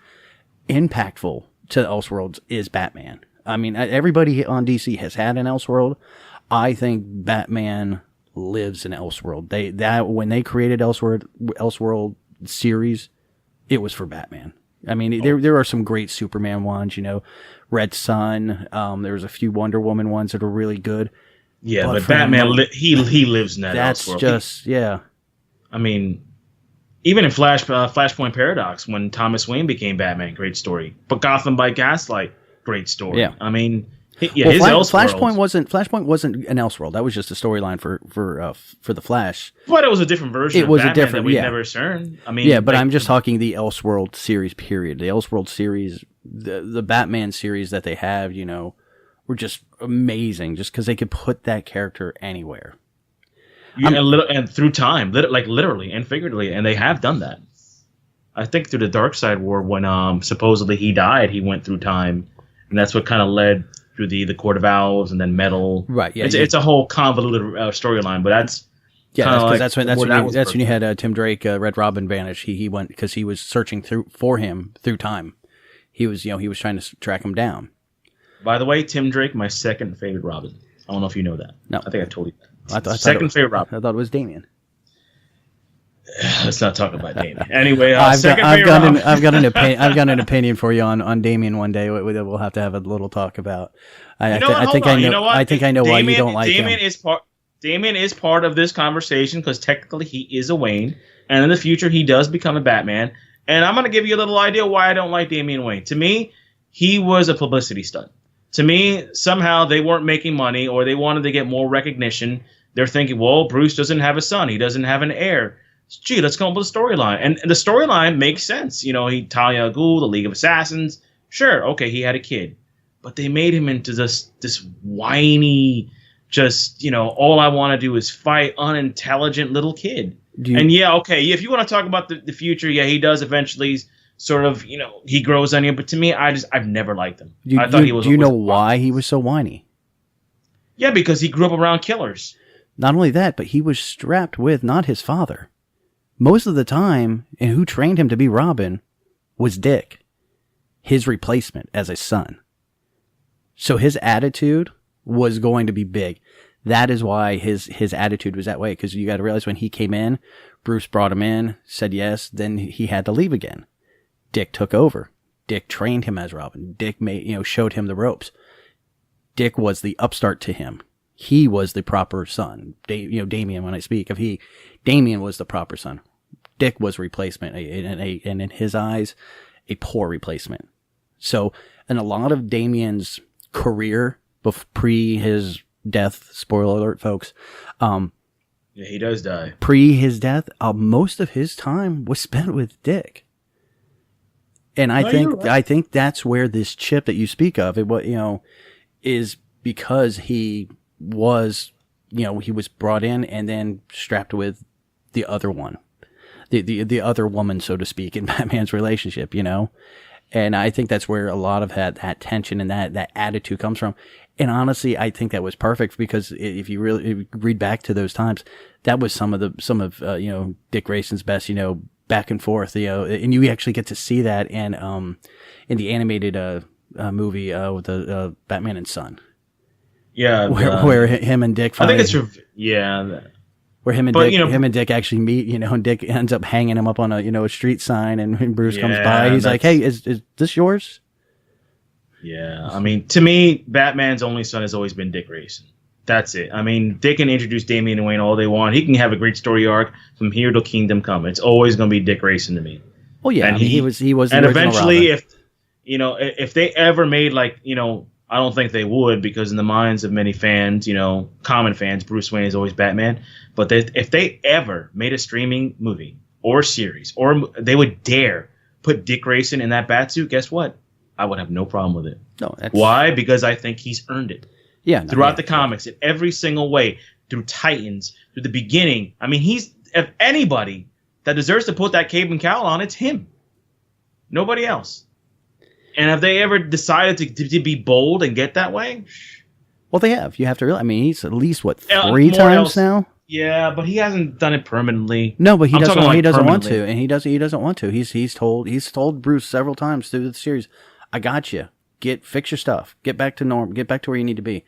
impactful to Elseworlds is Batman. I mean, everybody on DC has had an Elseworld. I think Batman lives in Elseworld. When they created Elseworld series, it was for Batman. I mean, there are some great Superman ones, Red Sun. There was a few Wonder Woman ones that are really good. Yeah, but Batman, he lives in that Elseworld. That's just, I mean, even in Flashpoint Paradox, when Thomas Wayne became Batman, great story. But Gotham by Gaslight, great story. Yeah. I mean, Flashpoint wasn't an Elseworld. That was just a storyline for the Flash. But it was a different version. It was of Batman that we never seen. I mean, but I'm just talking the Elseworld series. Period. The Elseworld series, the Batman series that they have, were just amazing. Just because they could put that character anywhere. And through time, literally and figuratively, and they have done that. I think through the Darkseid War, when supposedly he died, he went through time, and that's what kind of led through the Court of Owls and then Metal. Right. Yeah. It's a whole convoluted storyline, but that's that's when you had Tim Drake, Red Robin vanish. He went because he was searching for him through time. He was trying to track him down. By the way, Tim Drake, my second favorite Robin. I don't know if you know that. No, I think I told you that. Second favorite Robin. I thought it was Damian. Let's not talk about Damian. Anyway, I've got an opinion for you on Damian one day. We'll have to have a little talk about. I think I know why you don't like him. Damian is part of this conversation because technically he is a Wayne, and in the future he does become a Batman. And I'm going to give you a little idea why I don't like Damian Wayne. To me, he was a publicity stunt. To me, somehow they weren't making money, or they wanted to get more recognition. They're thinking, well, Bruce doesn't have a son. He doesn't have an heir. Gee, let's come up with a storyline. And the storyline makes sense. Talia al Ghul, the League of Assassins. Sure, okay, he had a kid. But they made him into this whiny, just, all I want to do is fight, unintelligent little kid. If you want to talk about the future, he does eventually sort of, he grows on you. But to me, I've never liked him. I thought he was. Do you know why he was so whiny? Yeah, because he grew up around killers. Not only that, but he was strapped with not his father. Most of the time, and who trained him to be Robin was Dick, his replacement as a son. So his attitude was going to be big. That is why his attitude was that way, because you got to realize when he came in, Bruce brought him in, said yes, then he had to leave again. Dick took over. Dick trained him as Robin. Dick showed him the ropes. Dick was the upstart to him. He was the proper son. Damian, when I speak of Damian was the proper son. Dick was replacement, and in his eyes, a poor replacement. So, in a lot of Damian's career, pre his death. Spoiler alert, folks. Yeah, he does die. Pre his death, most of his time was spent with Dick. And I think that's where this chip that you speak of, is because he was, he was brought in and then strapped with the other one, the other woman, so to speak, in Batman's relationship, And I think that's where a lot of that tension and that attitude comes from. And honestly, I think that was perfect because if you really read back to those times, that was some of Dick Grayson's best, back and forth, and you actually get to see that in the animated movie with the Batman and Son. Yeah, where him and Dick finally, I think it's where him and Dick actually meet, and Dick ends up hanging him up on a street sign, and when Bruce comes by, he's like, "Hey, is this yours?" Yeah, I mean, to me, Batman's only son has always been Dick Grayson. That's it. I mean, they can introduce Damian Wayne all they want. He can have a great story arc from here till Kingdom Come. It's always going to be Dick Grayson to me. Oh yeah, and he was the and original eventually, Robin. if they ever made I don't think they would, because in the minds of many fans, common fans, Bruce Wayne is always Batman. But if they ever made a streaming movie or series, or they would dare put Dick Grayson in that Batsuit, guess what? I would have no problem with it. No, why? Because I think he's earned it. Yeah, throughout the comics, in every single way, through Titans, through the beginning. I mean, if anybody that deserves to put that cape and cowl on, it's him. Nobody else. And have they ever decided to be bold and get that way? Well, they have. You have to realize. I mean, he's at least 3 times now. Yeah, but he hasn't done it permanently. No, but he doesn't. He doesn't want to, and he doesn't want to. He's told Bruce several times through the series, "I got you. Fix your stuff. Get back to norm. Get back to where you need to be.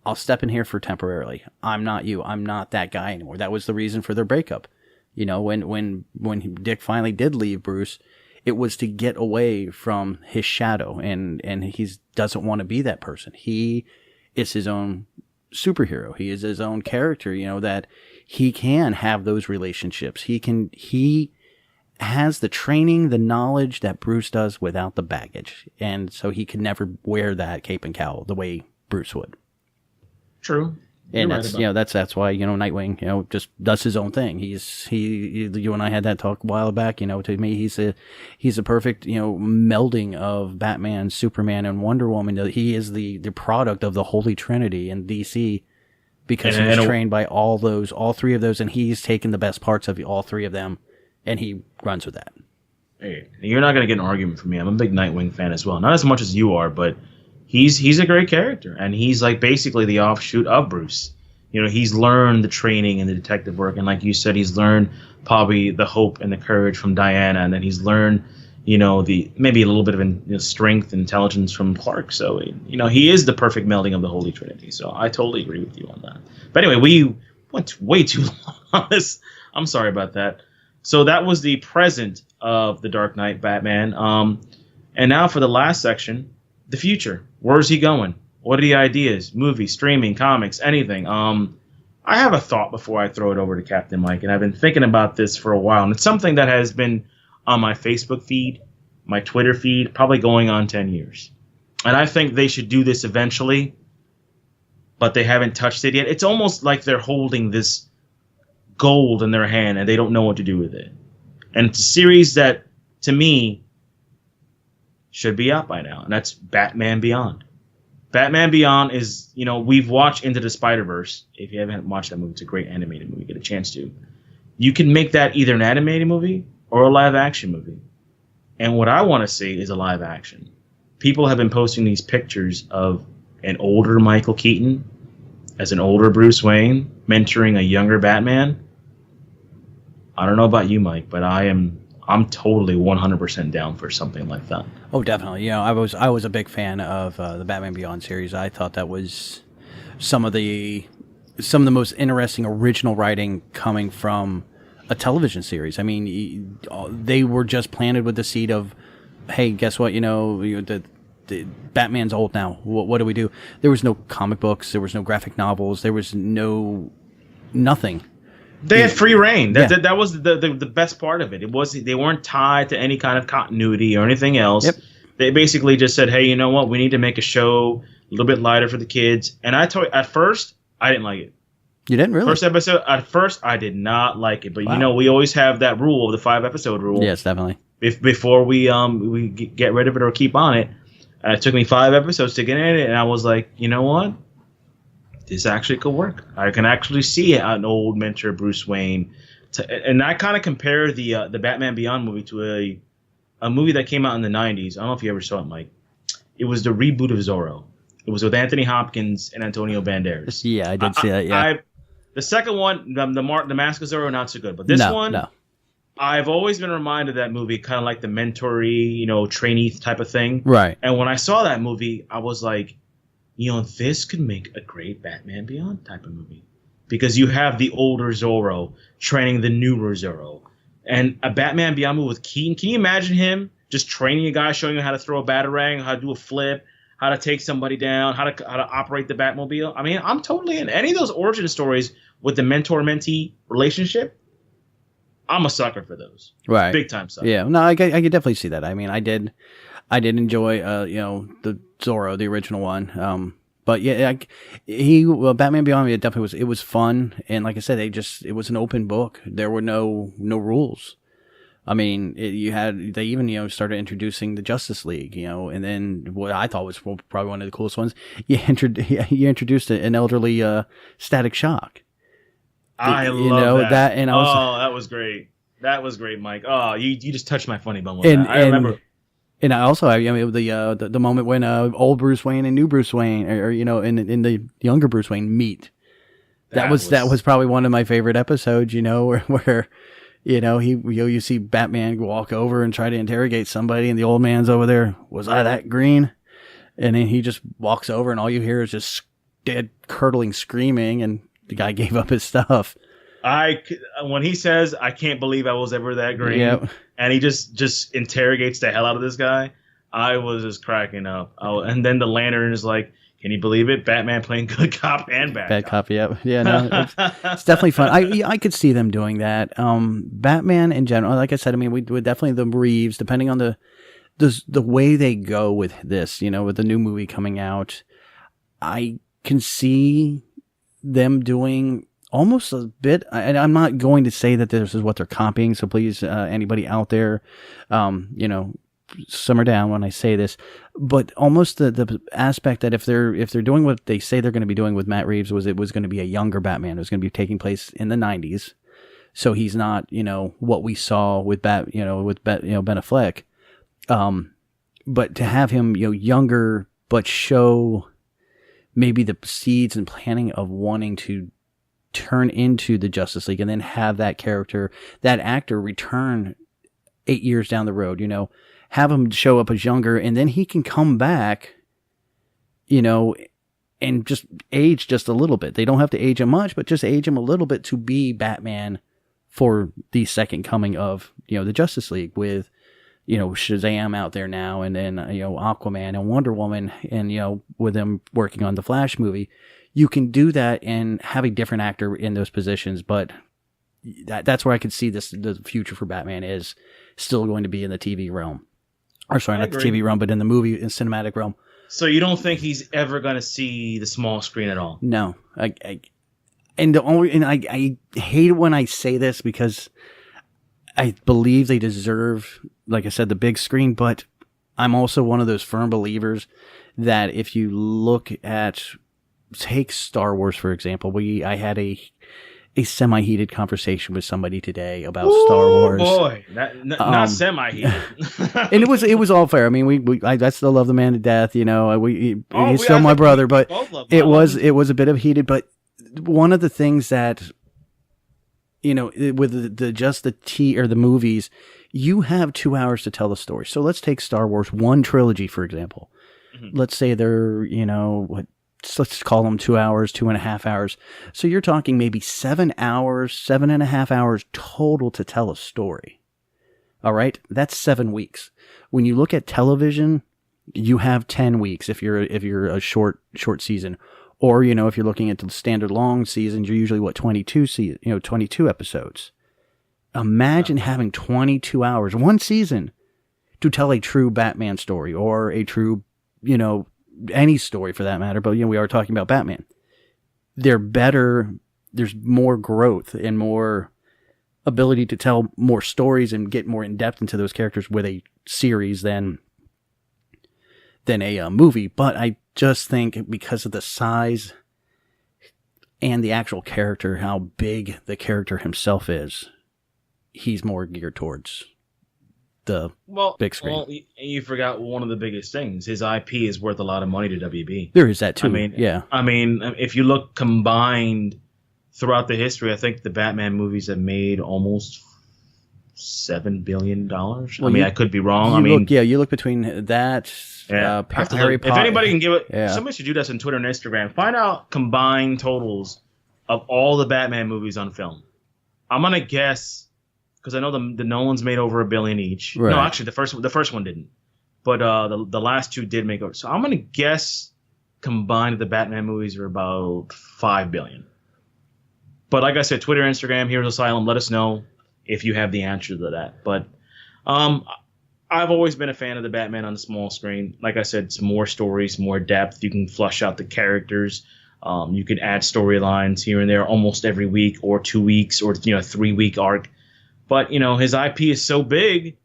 I'll step in here for temporarily. I'm not you. I'm not that guy anymore." That was the reason for their breakup. When Dick finally did leave Bruce, it was to get away from his shadow, and he doesn't want to be that person. He is his own superhero. He is his own character, that he can have those relationships. He has the training, the knowledge that Bruce does without the baggage. And so he could never wear that cape and cowl the way Bruce would. True. And that's why, Nightwing, just does his own thing. You and I had that talk a while back, to me, he's a perfect, melding of Batman, Superman, and Wonder Woman. He is the product of the Holy Trinity in DC, because he was trained by all 3 of those, and he's taken the best parts of all 3 of them, and he runs with that. Hey, you're not going to get an argument from me. I'm a big Nightwing fan as well. Not as much as you are, but he's a great character, and he's basically the offshoot of Bruce. He's learned the training and the detective work, and like you said, he's learned probably the hope and the courage from Diana, and then he's learned, the maybe a little bit of strength and intelligence from Clark. So, he is the perfect melding of the Holy Trinity. So I totally agree with you on that. But anyway, we went way too long on this. I'm sorry about that. So that was the present of the Dark Knight Batman. And now for the last section, the future. Where's he going? What are the ideas? Movies, streaming, comics, anything. I have a thought before I throw it over to Captain Mike, and I've been thinking about this for a while, and it's something that has been on my Facebook feed, my Twitter feed, probably going on 10 years. And I think they should do this eventually, but they haven't touched it yet. It's almost like they're holding this gold in their hand, and they don't know what to do with it. And it's a series that, to me, should be out by now, and that's Batman Beyond. Batman Beyond is, we've watched Into the Spider-Verse. If you haven't watched that movie, it's a great animated movie. Get a chance to. You can make that either an animated movie or a live-action movie. And what I want to see is a live-action. People have been posting these pictures of an older Michael Keaton as an older Bruce Wayne mentoring a younger Batman. I don't know about you, Mike, but I'm totally 100% down for something like that. Oh, definitely. I was a big fan of the Batman Beyond series. I thought that was some of the most interesting original writing coming from a television series. I mean, they were just planted with the seed of, hey, guess what? The Batman's old now. What do we do? There was no comic books. There was no graphic novels. There was nothing. They had free reign. That was the best part of it. They weren't tied to any kind of continuity or anything else. Yep. They basically just said, hey, you know what? We need to make a show little bit lighter for the kids. And I told you, at first, I didn't like it. You didn't really? First episode, at first, I did not like it. But Wow. we always have that rule of the 5-episode rule. Yes, definitely. Before we get rid of it or keep on it. And it took me 5 episodes to get in it, and I was like, you know what? This actually could work. I can actually see an old mentor, Bruce Wayne. And I kind of compare the Batman Beyond movie to a movie that came out in the 90s. I don't know if you ever saw it, Mike. It was the reboot of Zorro. It was with Anthony Hopkins and Antonio Banderas. Yeah, I did see that, yeah. The second one, the Mask of Zorro, not so good. But this one, no. I've always been reminded of that movie, kind of like the mentor-y, trainee type of thing. Right. And when I saw that movie, I was like, this could make a great Batman Beyond type of movie. Because you have the older Zorro training the newer Zorro. And a Batman Beyond movie with Keaton, can you imagine him just training a guy, showing you how to throw a batarang, how to do a flip, how to take somebody down, how to operate the Batmobile? I mean, I'm totally in any of those origin stories with the mentor-mentee relationship. I'm a sucker for those. Right. Big time sucker. Yeah. No, I could definitely see that. I mean, I did enjoy, the Zorro, the original one. But yeah, Batman Beyond, it definitely was fun. And like I said, it was an open book. There were no rules. I mean, they even, started introducing the Justice League, and then what I thought was probably one of the coolest ones, you introduced an elderly, Static Shock. I love that. And I was, that was great. That was great, Mike. Oh, you just touched my funny bone with that. I remember. And I also, the moment when old Bruce Wayne and new Bruce Wayne, or in the younger Bruce Wayne meet. That was probably one of my favorite episodes. Where you see Batman walk over and try to interrogate somebody, and the old man's over there. Was I that green? And then he just walks over, and all you hear is just dead curdling screaming, and the guy gave up his stuff. When he says, "I can't believe I was ever that green," yep. And he just interrogates the hell out of this guy, I was just cracking up. And then the Lantern is like, "Can you believe it? Batman playing good cop and bad cop." Yep. Yeah, no, it's definitely fun. I could see them doing that. Batman in general, like I said, I mean, we would definitely the Reeves, depending on the way they go with this, with the new movie coming out, I can see them doing almost a bit, and I'm not going to say that this is what they're copying, so please, anybody out there, simmer down when I say this, but almost the aspect that if they're doing what they say they're going to be doing with Matt Reeves, it was going to be a younger Batman. It was going to be taking place in the 90s, so he's not, what we saw with Ben Affleck, but to have him, younger, but show maybe the seeds and planning of wanting to turn into the Justice League, and then have that actor return 8 years down the road, have him show up as younger, and then he can come back, and just age just a little bit. They don't have to age him much, but just age him a little bit to be Batman for the second coming of, the Justice League with, Shazam out there now, and then, Aquaman and Wonder Woman, and, with them working on the Flash movie. You can do that and have a different actor in those positions, but that's where I could see the future for Batman is still going to be in the TV realm. Or sorry, not the TV realm, but in the movie and cinematic realm. So you don't think he's ever going to see the small screen at all? No. I hate it when I say this because I believe they deserve, like I said, the big screen, but I'm also one of those firm believers that if you look at, take Star Wars, for example. I had a semi-heated conversation with somebody today about Star Wars. Boy, not semi-heated. And it was all fair. I mean, I still love the man to death. He's still my brother, but it was a bit of heated. But one of the things that, with the movies, you have 2 hours to tell the story. So let's take Star Wars, one trilogy, for example. Mm-hmm. Let's say they're, let's call them 2 hours, 2.5 hours. So you're talking maybe 7 hours, 7.5 hours total to tell a story. All right. That's 7 weeks. When you look at television, you have 10 weeks if you're a short season, or, if you're looking at the standard long seasons, you're usually 22 episodes. Imagine having 22 hours, one season, to tell a true Batman story or a true, any story for that matter, but we are talking about Batman. They're better. There's more growth and more ability to tell more stories and get more in depth into those characters with a series than a movie. But I just think because of the size and the actual character, how big the character himself is, he's more geared towards the big screen. Well, you forgot one of the biggest things. His IP is worth a lot of money to WB. There is that too. I mean, if you look combined throughout the history, I think the Batman movies have made almost $7 billion. Well, I could be wrong. You look between that. Harry Potter. If anybody can give it, somebody should do this on Twitter and Instagram. Find out combined totals of all the Batman movies on film. I'm gonna guess. Because I know the Nolans made over $1 billion each. Right. No, actually, the first one didn't, but the last two did make over. So I'm gonna guess combined the Batman movies are about $5 billion. But like I said, Twitter, Instagram, Heroes Asylum. Let us know if you have the answer to that. But I've always been a fan of the Batman on the small screen. Like I said, it's more stories, more depth. You can flush out the characters. You can add storylines here and there almost every week or 2 weeks or 3-week arc. But, his IP is so big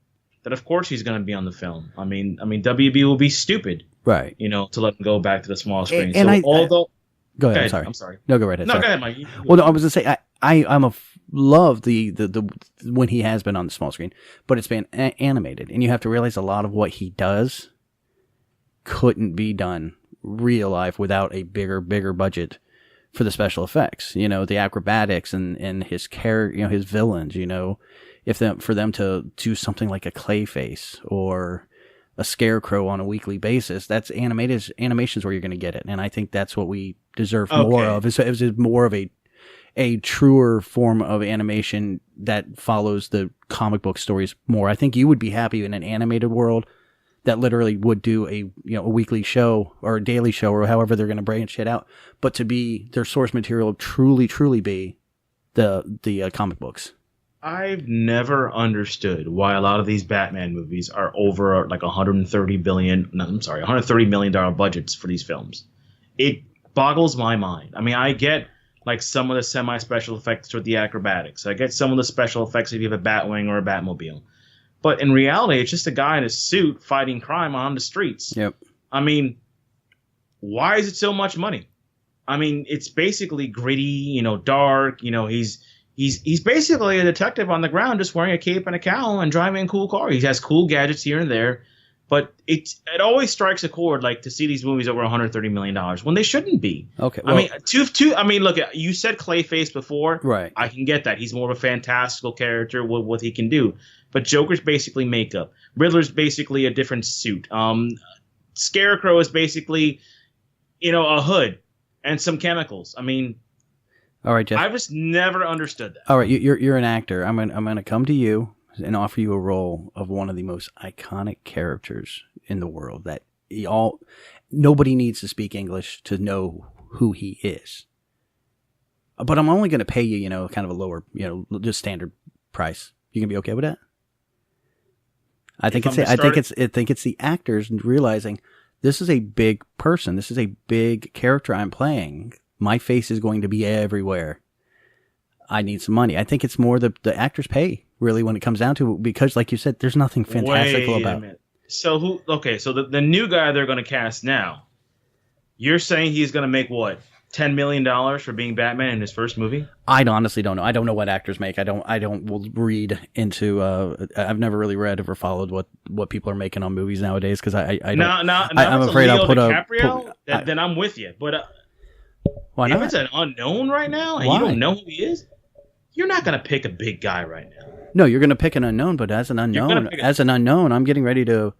that, of course, he's going to be on the film. I mean, WB will be stupid, right? To let him go back to the small screen. And go ahead. I'm sorry. No, go right ahead. No, go ahead, Mike. Well, no, I was going to say, I'm love the when he has been on the small screen, but it's been animated. And you have to realize a lot of what he does couldn't be done real life without a bigger budget for the special effects, the acrobatics and his character, his villains, for them to do something like a Clayface or a Scarecrow on a weekly basis, that's animation's where you're going to get it. And I think that's what we deserve more of. It was more of a truer form of animation that follows the comic book stories more. I think you would be happy in an animated world that literally would do a weekly show or a daily show or however they're going to branch it out, but to be their source material truly be the comic books. I've never understood why a lot of these Batman movies are over like $130 million budgets for these films. It boggles my mind. I mean, I get like some of the semi-special effects with the acrobatics. I get some of the special effects if you have a Batwing or a Batmobile. But in reality, it's just a guy in a suit fighting crime on the streets. Yep. I mean, why is it so much money? I mean, it's basically gritty, dark. He's basically a detective on the ground, just wearing a cape and a cowl and driving a cool car. He has cool gadgets here and there, but it always strikes a chord like to see these movies over $130 million when they shouldn't be. Okay. Well, I mean, look, you said Clayface before. Right. I can get that. He's more of a fantastical character with what he can do. But Joker's basically makeup. Riddler's basically a different suit. Scarecrow is basically, a hood and some chemicals. I mean, all right, Jeff. I just never understood that. All right, you're an actor. I'm gonna come to you and offer you a role of one of the most iconic characters in the world that nobody needs to speak English to know who he is. But I'm only going to pay you, kind of a lower, just standard price. You gonna be okay with that? I think it's the actors realizing this is a big person. This is a big character I'm playing. My face is going to be everywhere. I need some money. I think it's more the actors pay really when it comes down to it, because like you said, there's nothing fantastical about it. So so the new guy they're going to cast now, you're saying he's going to make what? $10 million for being Batman in his first movie? I honestly don't know. I don't know what actors make. I don't read into. I've never really read or followed what people are making on movies nowadays because I'm afraid I'll put DiCaprio, then I'm with you. But why not? If it's an unknown right now and why? You don't know who he is, you're not going to pick a big guy right now. No, you're going to pick an unknown. But as an unknown, I'm getting ready to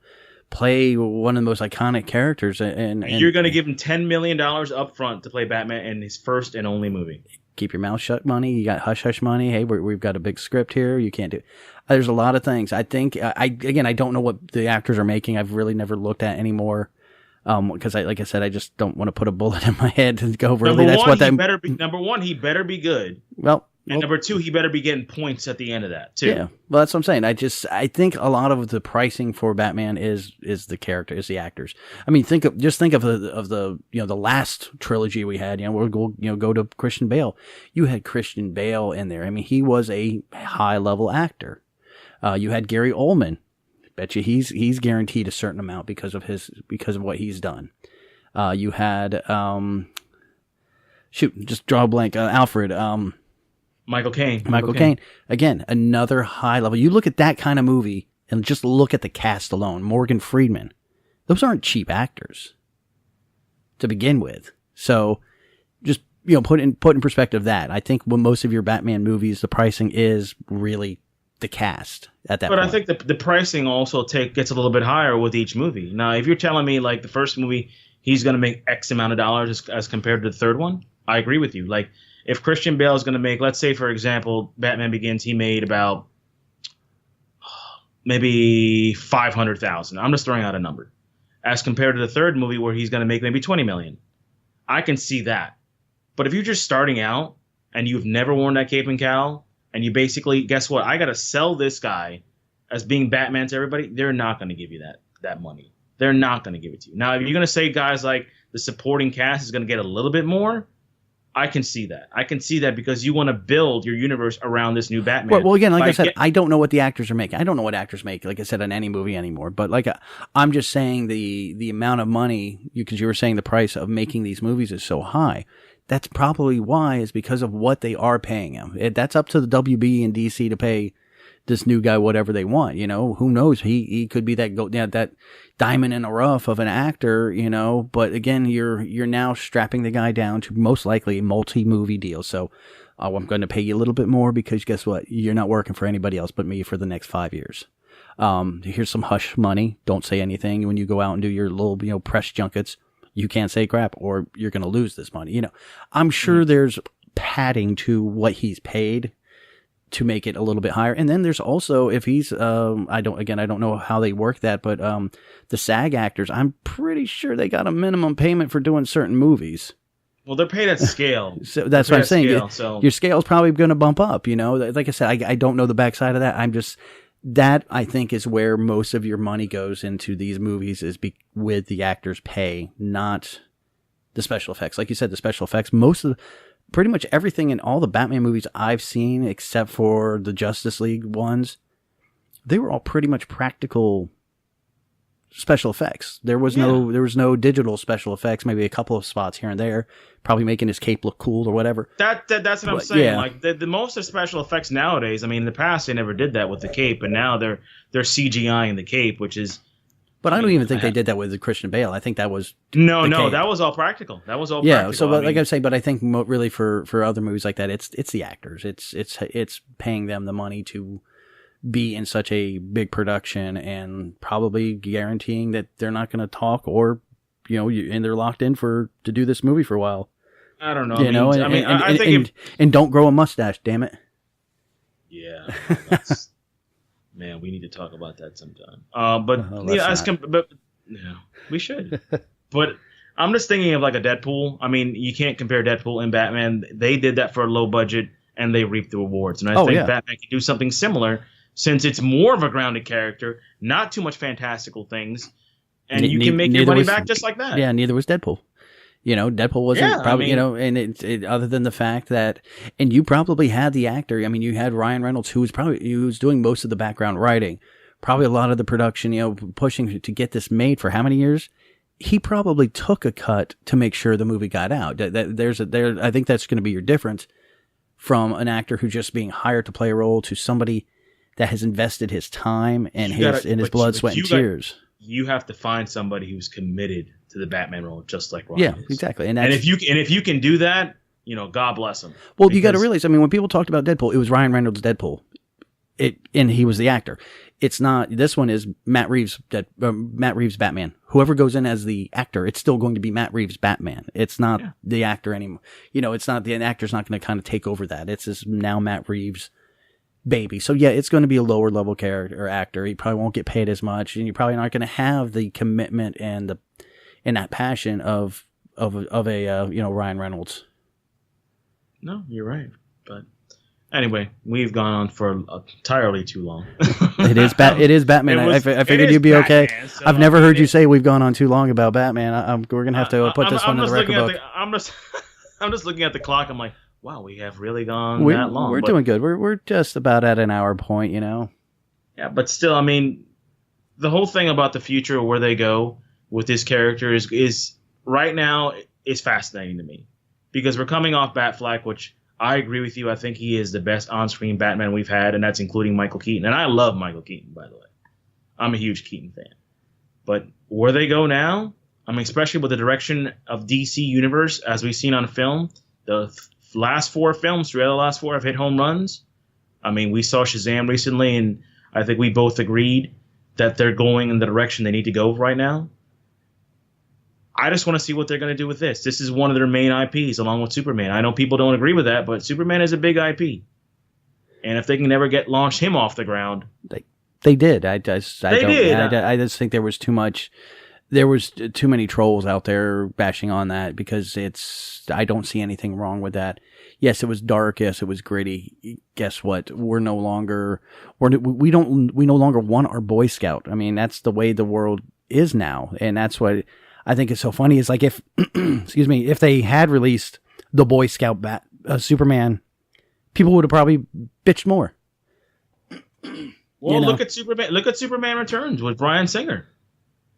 play one of the most iconic characters, and you're going to give him $10 million up front to play Batman in his first and only movie. Keep your mouth shut money. You got hush hush money. Hey, we've got a big script here. You can't do. There's a lot of things. I think I don't know what the actors are making. I've really never looked at anymore. Because like I said, I just don't want to put a bullet in my head and go really. Number one, he better be good. Well, And number two, he better be getting points at the end of that too. Yeah, well, that's what I'm saying. I think a lot of the pricing for Batman is the character, is the actors. I mean, think of the the last trilogy we had. We'll go to Christian Bale. You had Christian Bale in there. I mean, he was a high level actor. You had Gary Oldman. Bet you he's guaranteed a certain amount because of what he's done. You had just draw a blank. Alfred. Michael Caine. Michael Caine. Again, another high level. You look at that kind of movie and just look at the cast alone. Morgan Freeman. Those aren't cheap actors to begin with. So just, put in perspective that. I think when most of your Batman movies, the pricing is really the cast at that point. But I think the pricing also gets a little bit higher with each movie. Now, if you're telling me like the first movie, he's going to make X amount of dollars as compared to the third one, I agree with you. Like, if Christian Bale is going to make, let's say, for example, Batman Begins, he made about maybe $500,000. I'm just throwing out a number. As compared to the third movie where he's going to make maybe $20 million. I can see that. But if you're just starting out and you've never worn that cape and cowl, and you basically, guess what? I got to sell this guy as being Batman to everybody. They're not going to give you that money. They're not going to give it to you. Now, if you're going to say guys like the supporting cast is going to get a little bit more, I can see that. I can see that because you want to build your universe around this new Batman. Well, again, like I said, I don't know what the actors are making. I don't know what actors make, like I said, on any movie anymore. But I'm just saying the amount of money, because you were saying the price of making these movies is so high. That's probably why, is because of what they are paying him. That's up to the WB and DC to pay this new guy whatever they want. Who knows? He could be that diamond in the rough of an actor. But again, you're now strapping the guy down to most likely a multi-movie deal. So I'm going to pay you a little bit more because guess what? You're not working for anybody else but me for the next 5 years. Here's some hush money. Don't say anything when you go out and do your little press junkets. You can't say crap or you're going to lose this money. I'm sure there's padding to what he's paid to make it a little bit higher. And then there's also, if he's, I don't know how they work that, but the SAG actors, I'm pretty sure they got a minimum payment for doing certain movies. Well, they're paid at scale. So that's what I'm saying. Your scale's probably going to bump up, Like I said, I don't know the backside of that. That I think is where most of your money goes into these movies is with the actors' pay, not the special effects. Like you said, the special effects, pretty much everything in all the Batman movies I've seen, except for the Justice League ones, they were all pretty much practical special effects. There was no digital special effects. Maybe a couple of spots here and there, probably making his cape look cool or whatever. That's what I'm saying. Yeah. Like the most of special effects nowadays. I mean, in the past they never did that with the cape, but now they're CGI-ing the cape, which is. But I don't even think they did that with Christian Bale. I think that was no, that was all practical. Yeah, so like I'm saying, but I think really for other movies like that, it's the actors. It's paying them the money to be in such a big production and probably guaranteeing that they're not going to talk or and they're locked in to do this movie for a while. I don't know. I think don't grow a mustache, damn it. Yeah. Man, we need to talk about that sometime. But we should. But I'm just thinking of like a Deadpool. I mean, you can't compare Deadpool and Batman. They did that for a low budget and they reaped the rewards. And I think Batman can do something similar since it's more of a grounded character, not too much fantastical things, and you can make your money back just like that. Yeah, neither was Deadpool. Deadpool wasn't probably, and it other than the fact that, and you probably had the actor. I mean, you had Ryan Reynolds, who was doing most of the background writing, probably a lot of the production, pushing to get this made for how many years? He probably took a cut to make sure the movie got out. I think that's going to be your difference from an actor who's just being hired to play a role to somebody that has invested his time and his blood, sweat, and tears. You have to find somebody who's committed to the Batman role, just like Ryan is. Exactly. And if you can do that, God bless him. Well, you got to realize, I mean, when people talked about Deadpool, it was Ryan Reynolds' Deadpool. And he was the actor. It's not. This one is Matt Reeves' Batman. Whoever goes in as the actor, it's still going to be Matt Reeves' Batman. It's not the actor anymore. It's not the actor's not going to kind of take over that. It's just now Matt Reeves' baby. So it's going to be a lower level character or actor. He probably won't get paid as much, and you're probably not going to have the commitment and that passion of a Ryan Reynolds. No, you're right, but Anyway, we've gone on for entirely too long. It is Batman. I figured you'd be Batman, okay. so, I've never heard you say we've gone on too long about Batman. We're gonna have to put this one in the record book. I'm just looking at the clock. I'm like, wow, we have really gone that long. We're doing good. We're just about at an hour point, you know. Yeah, but still, I mean, the whole thing about the future of where they go with this character is right now is fascinating to me, because we're coming off Batfleck, which I agree with you. I think he is the best on-screen Batman we've had, and that's including Michael Keaton. And I love Michael Keaton, by the way. I'm a huge Keaton fan. But where they go now, I mean, especially with the direction of DC Universe, as we've seen on film, the last 4 films, 3 out of the last 4 have hit home runs. I mean, we saw Shazam recently, and I think we both agreed that they're going in the direction they need to go right now. I just want to see what they're going to do with this. This is one of their main IPs, along with Superman. I know people don't agree with that, but Superman is a big IP. And if they can never launch him off the ground... They did. I just think there was too much... There was too many trolls out there bashing on that, because I don't see anything wrong with that. Yes, it was dark. Yes, it was gritty. Guess what? We no longer want our Boy Scout. I mean, that's the way the world is now. And that's what I think is so funny, is like if, excuse me, if they had released the Boy Scout Superman, people would have probably bitched more. Well, look at Superman. Look at Superman Returns with Bryan Singer.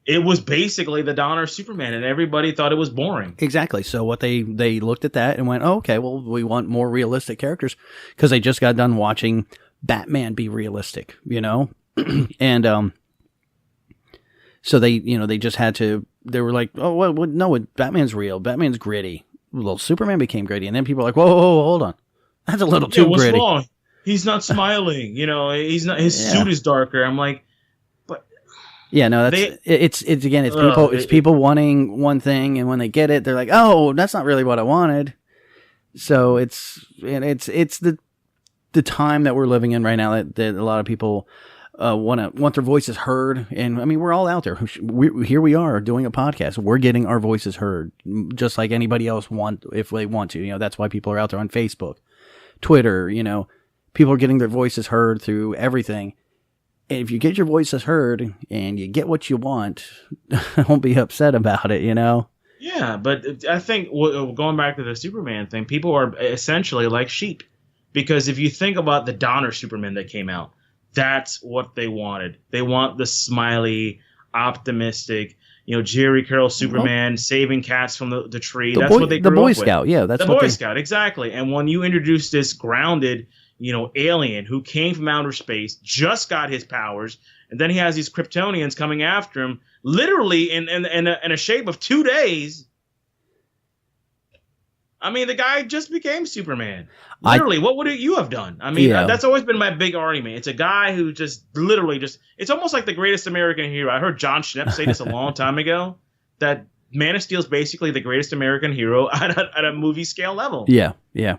It was basically the Donner Superman, and everybody thought it was boring. Exactly. So what they looked at that and went, oh, okay, well, we want more realistic characters, because they just got done watching Batman be realistic, you know? And so they just had to, they were like, oh, well, no, Batman's real. Batman's gritty. Well, Superman became gritty, and then people were like, whoa, hold on. That's a little too what's gritty. Wrong? He's not smiling. You know, he's not. His suit is darker. I'm like, yeah, no, it's people wanting one thing, and when they get it, they're like, "Oh, that's not really what I wanted." So it's the time that we're living in right now that a lot of people want their voices heard, and I mean, we're all out there. Here we are doing a podcast. We're getting our voices heard, just like anybody else if they want to. You know, that's why people are out there on Facebook, Twitter. You know, people are getting their voices heard through everything. If you get your voices heard and you get what you want, don't be upset about it, you know? Yeah, but I think going back to the Superman thing, people are essentially like sheep. Because if you think about the Donner Superman that came out, that's what they wanted. They want the smiley, optimistic, Jerry Carroll Superman saving cats from the tree. That's what they grew up with. The Boy Scout, yeah. That's the Boy Scout, exactly. And when you introduce this grounded alien who came from outer space, just got his powers, and then he has these Kryptonians coming after him, literally in a shape of 2 days. I mean, the guy just became Superman. Literally, what would you have done? I mean, that's always been my big argument. It's a guy who just literally it's almost like the greatest American hero. I heard John Schnepp say this a long time ago, that Man of Steel is basically the greatest American hero at a movie scale level. Yeah, yeah.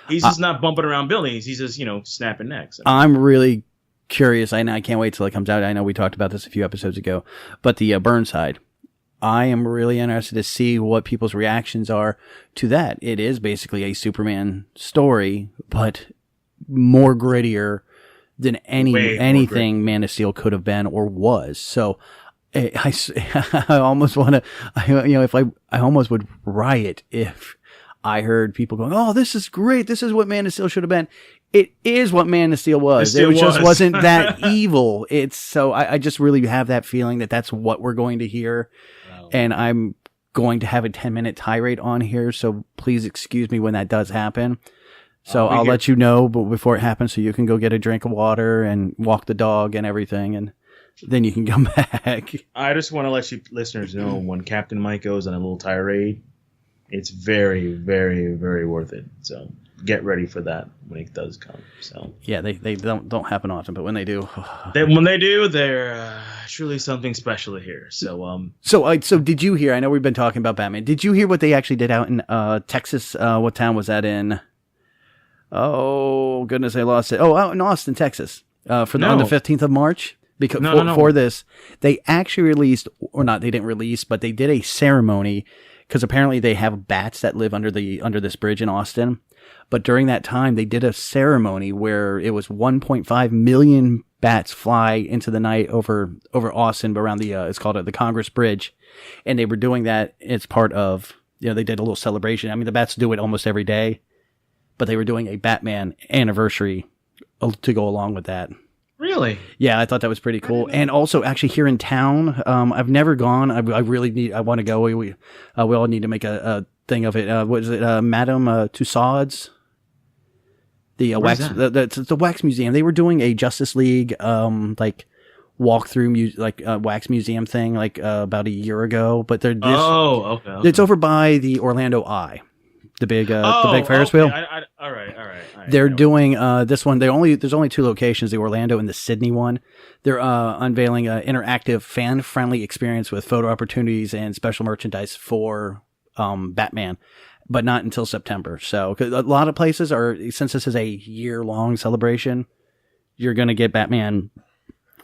He's just not bumping around buildings. He's just, snapping necks. I'm really curious. I can't wait till it comes out. I know we talked about this a few episodes ago, but the Burnside, I am really interested to see what people's reactions are to that. It is basically a Superman story, but more grittier than anything Man of Steel could have been or was. So I almost want to, I almost would riot if I heard people going, "Oh, this is great. This is what Man of Steel should have been." It is what Man of Steel was. It just wasn't that evil. It's so I just really have that feeling that that's what we're going to hear, and I'm going to have a 10-minute tirade on here. So please excuse me when that does happen. So I'll let you know, but before it happens, so you can go get a drink of water and walk the dog and everything, and then you can come back. I just want to let you listeners know, when Captain Mike goes on a little tirade, it's very, very, very worth it. So get ready for that when it does come. So yeah, they don't happen often, but when they do, they're truly something special to hear. So so did you hear? I know we've been talking about Batman. Did you hear what they actually did out in Texas? What town was that in? Oh goodness, I lost it. Oh, out in Austin, Texas, on the 15th of March. Because for this, they actually released, or not, they didn't release, but they did a ceremony because apparently they have bats that live under this bridge in Austin. But during that time, they did a ceremony where it was 1.5 million bats fly into the night over Austin around the it's called the Congress Bridge, and they were doing that as part of, they did a little celebration. I mean, the bats do it almost every day, but they were doing a Batman anniversary to go along with that. Really? Yeah, I thought that was pretty cool. And also, actually, here in town, I've never gone. I want to go. We all need to make a thing of it. What is it? Madame Tussauds? The wax, the wax museum. They were doing a Justice League like walkthrough wax museum thing about a year ago. But they're okay. It's over by the Orlando Eye, the big Ferris wheel. All right. They're doing this one. There's only two locations: the Orlando and the Sydney one. They're unveiling an interactive, fan-friendly experience with photo opportunities and special merchandise for Batman, but not until September. So, 'cause a lot of places since this is a year-long celebration, you're going to get Batman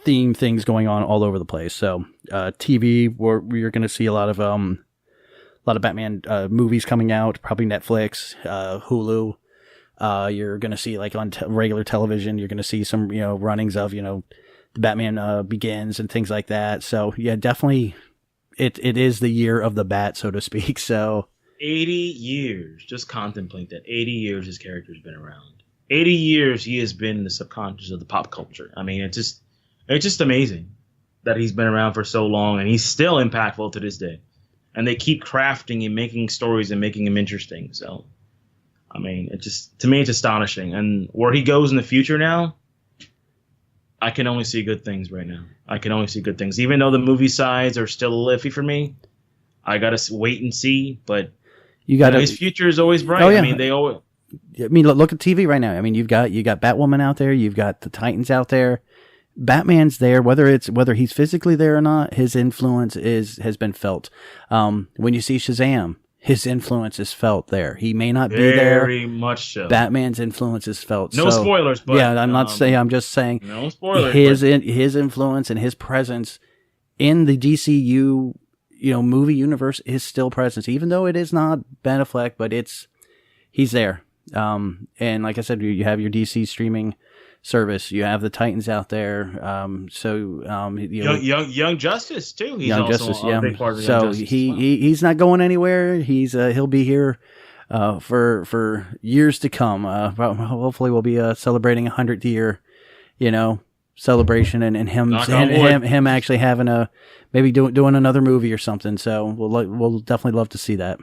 theme things going on all over the place. So, TV, you're going to see a lot of Batman movies coming out, probably Netflix, Hulu. You're going to see on regular television, you're going to see some, runnings of, the Batman Begins and things like that. So yeah, definitely it is the year of the bat, so to speak. So 80 years, just contemplate that. 80 years his character's been around. 80 years he has been in the subconscious of the pop culture. I mean, it's just amazing that he's been around for so long and he's still impactful to this day. And they keep crafting and making stories and making him interesting. So, I mean, to me, it's astonishing. And where he goes in the future now, I can only see good things right now. I can only see good things. Even though the movie sides are still iffy for me, I got to wait and see. But his future is always bright. Oh, yeah. I mean, look at TV right now. I mean, you got Batwoman out there. You've got the Titans out there. Batman's there, whether he's physically there or not. His influence has been felt. When you see Shazam, his influence is felt there. He may not be there. Very much so. Batman's influence is felt. No spoilers, but yeah, I'm not saying. I'm just saying. No spoilers. His influence and his presence in the DCU, movie universe is still present, even though it is not Ben Affleck, but he's there. And like I said, you have your DC streaming service. You have the Titans out there. Young Justice too. He's Young also Justice, a big part of so Young Justice. He's not going anywhere. He'll be here for years to come. Hopefully, we'll be celebrating 100th year, celebration, and him actually having maybe doing another movie or something. So we'll definitely love to see that.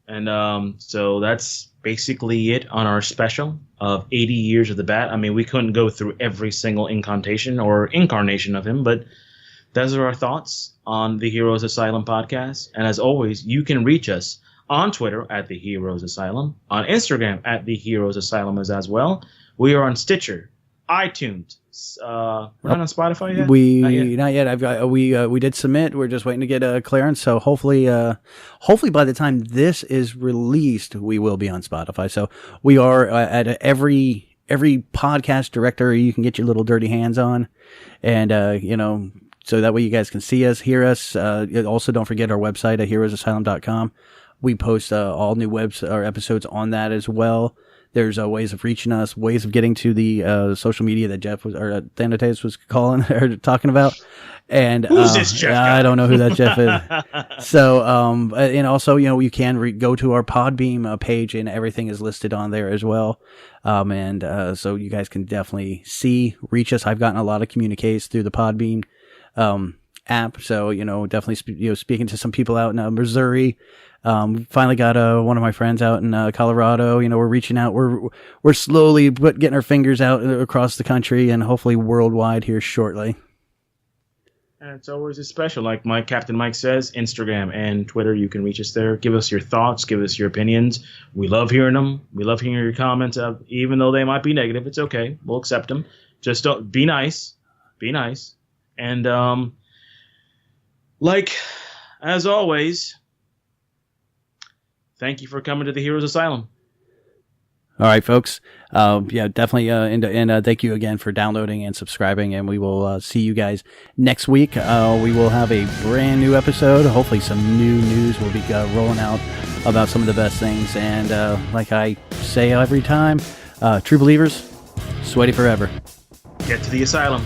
And so that's basically it on our special of 80 years of the Bat. I mean, we couldn't go through every single incarnation of him, but those are our thoughts on the Heroes Asylum podcast. And as always, you can reach us on Twitter at the Heroes Asylum, on Instagram at the Heroes Asylum as well. We are on Stitcher, iTunes. We're not on Spotify yet. Not yet. We did submit. We're just waiting to get clearance. So hopefully by the time this is released, we will be on Spotify. So we are at every podcast directory you can get your little dirty hands on, and so that way you guys can see us, hear us. Also, don't forget our website at heroesasylum.com. We post all new episodes on that as well. There's ways of reaching us, ways of getting to the social media that Jeff Thanates was talking about. And who's this Jeff? I don't know who that Jeff is. So, and also, you can go to our Podbeam page, and everything is listed on there as well. So you guys can definitely reach us. I've gotten a lot of communiques through the Podbeam app. So, definitely, speaking to some people out in Missouri. Finally got one of my friends out in Colorado. We're reaching out. We're slowly getting our fingers out across the country and hopefully worldwide here shortly. And it's always a special, like Captain Mike says, Instagram and Twitter. You can reach us there. Give us your thoughts. Give us your opinions. We love hearing them. We love hearing your comments. Even though they might be negative, it's okay. We'll accept them. Just don't be nice. Be nice. And as always, thank you for coming to the Heroes Asylum. All right, folks. Yeah, definitely. And thank you again for downloading and subscribing. And we will see you guys next week. We will have a brand new episode. Hopefully, some new news will be rolling out about some of the best things. And like I say every time, true believers, sweaty forever. Get to the asylum.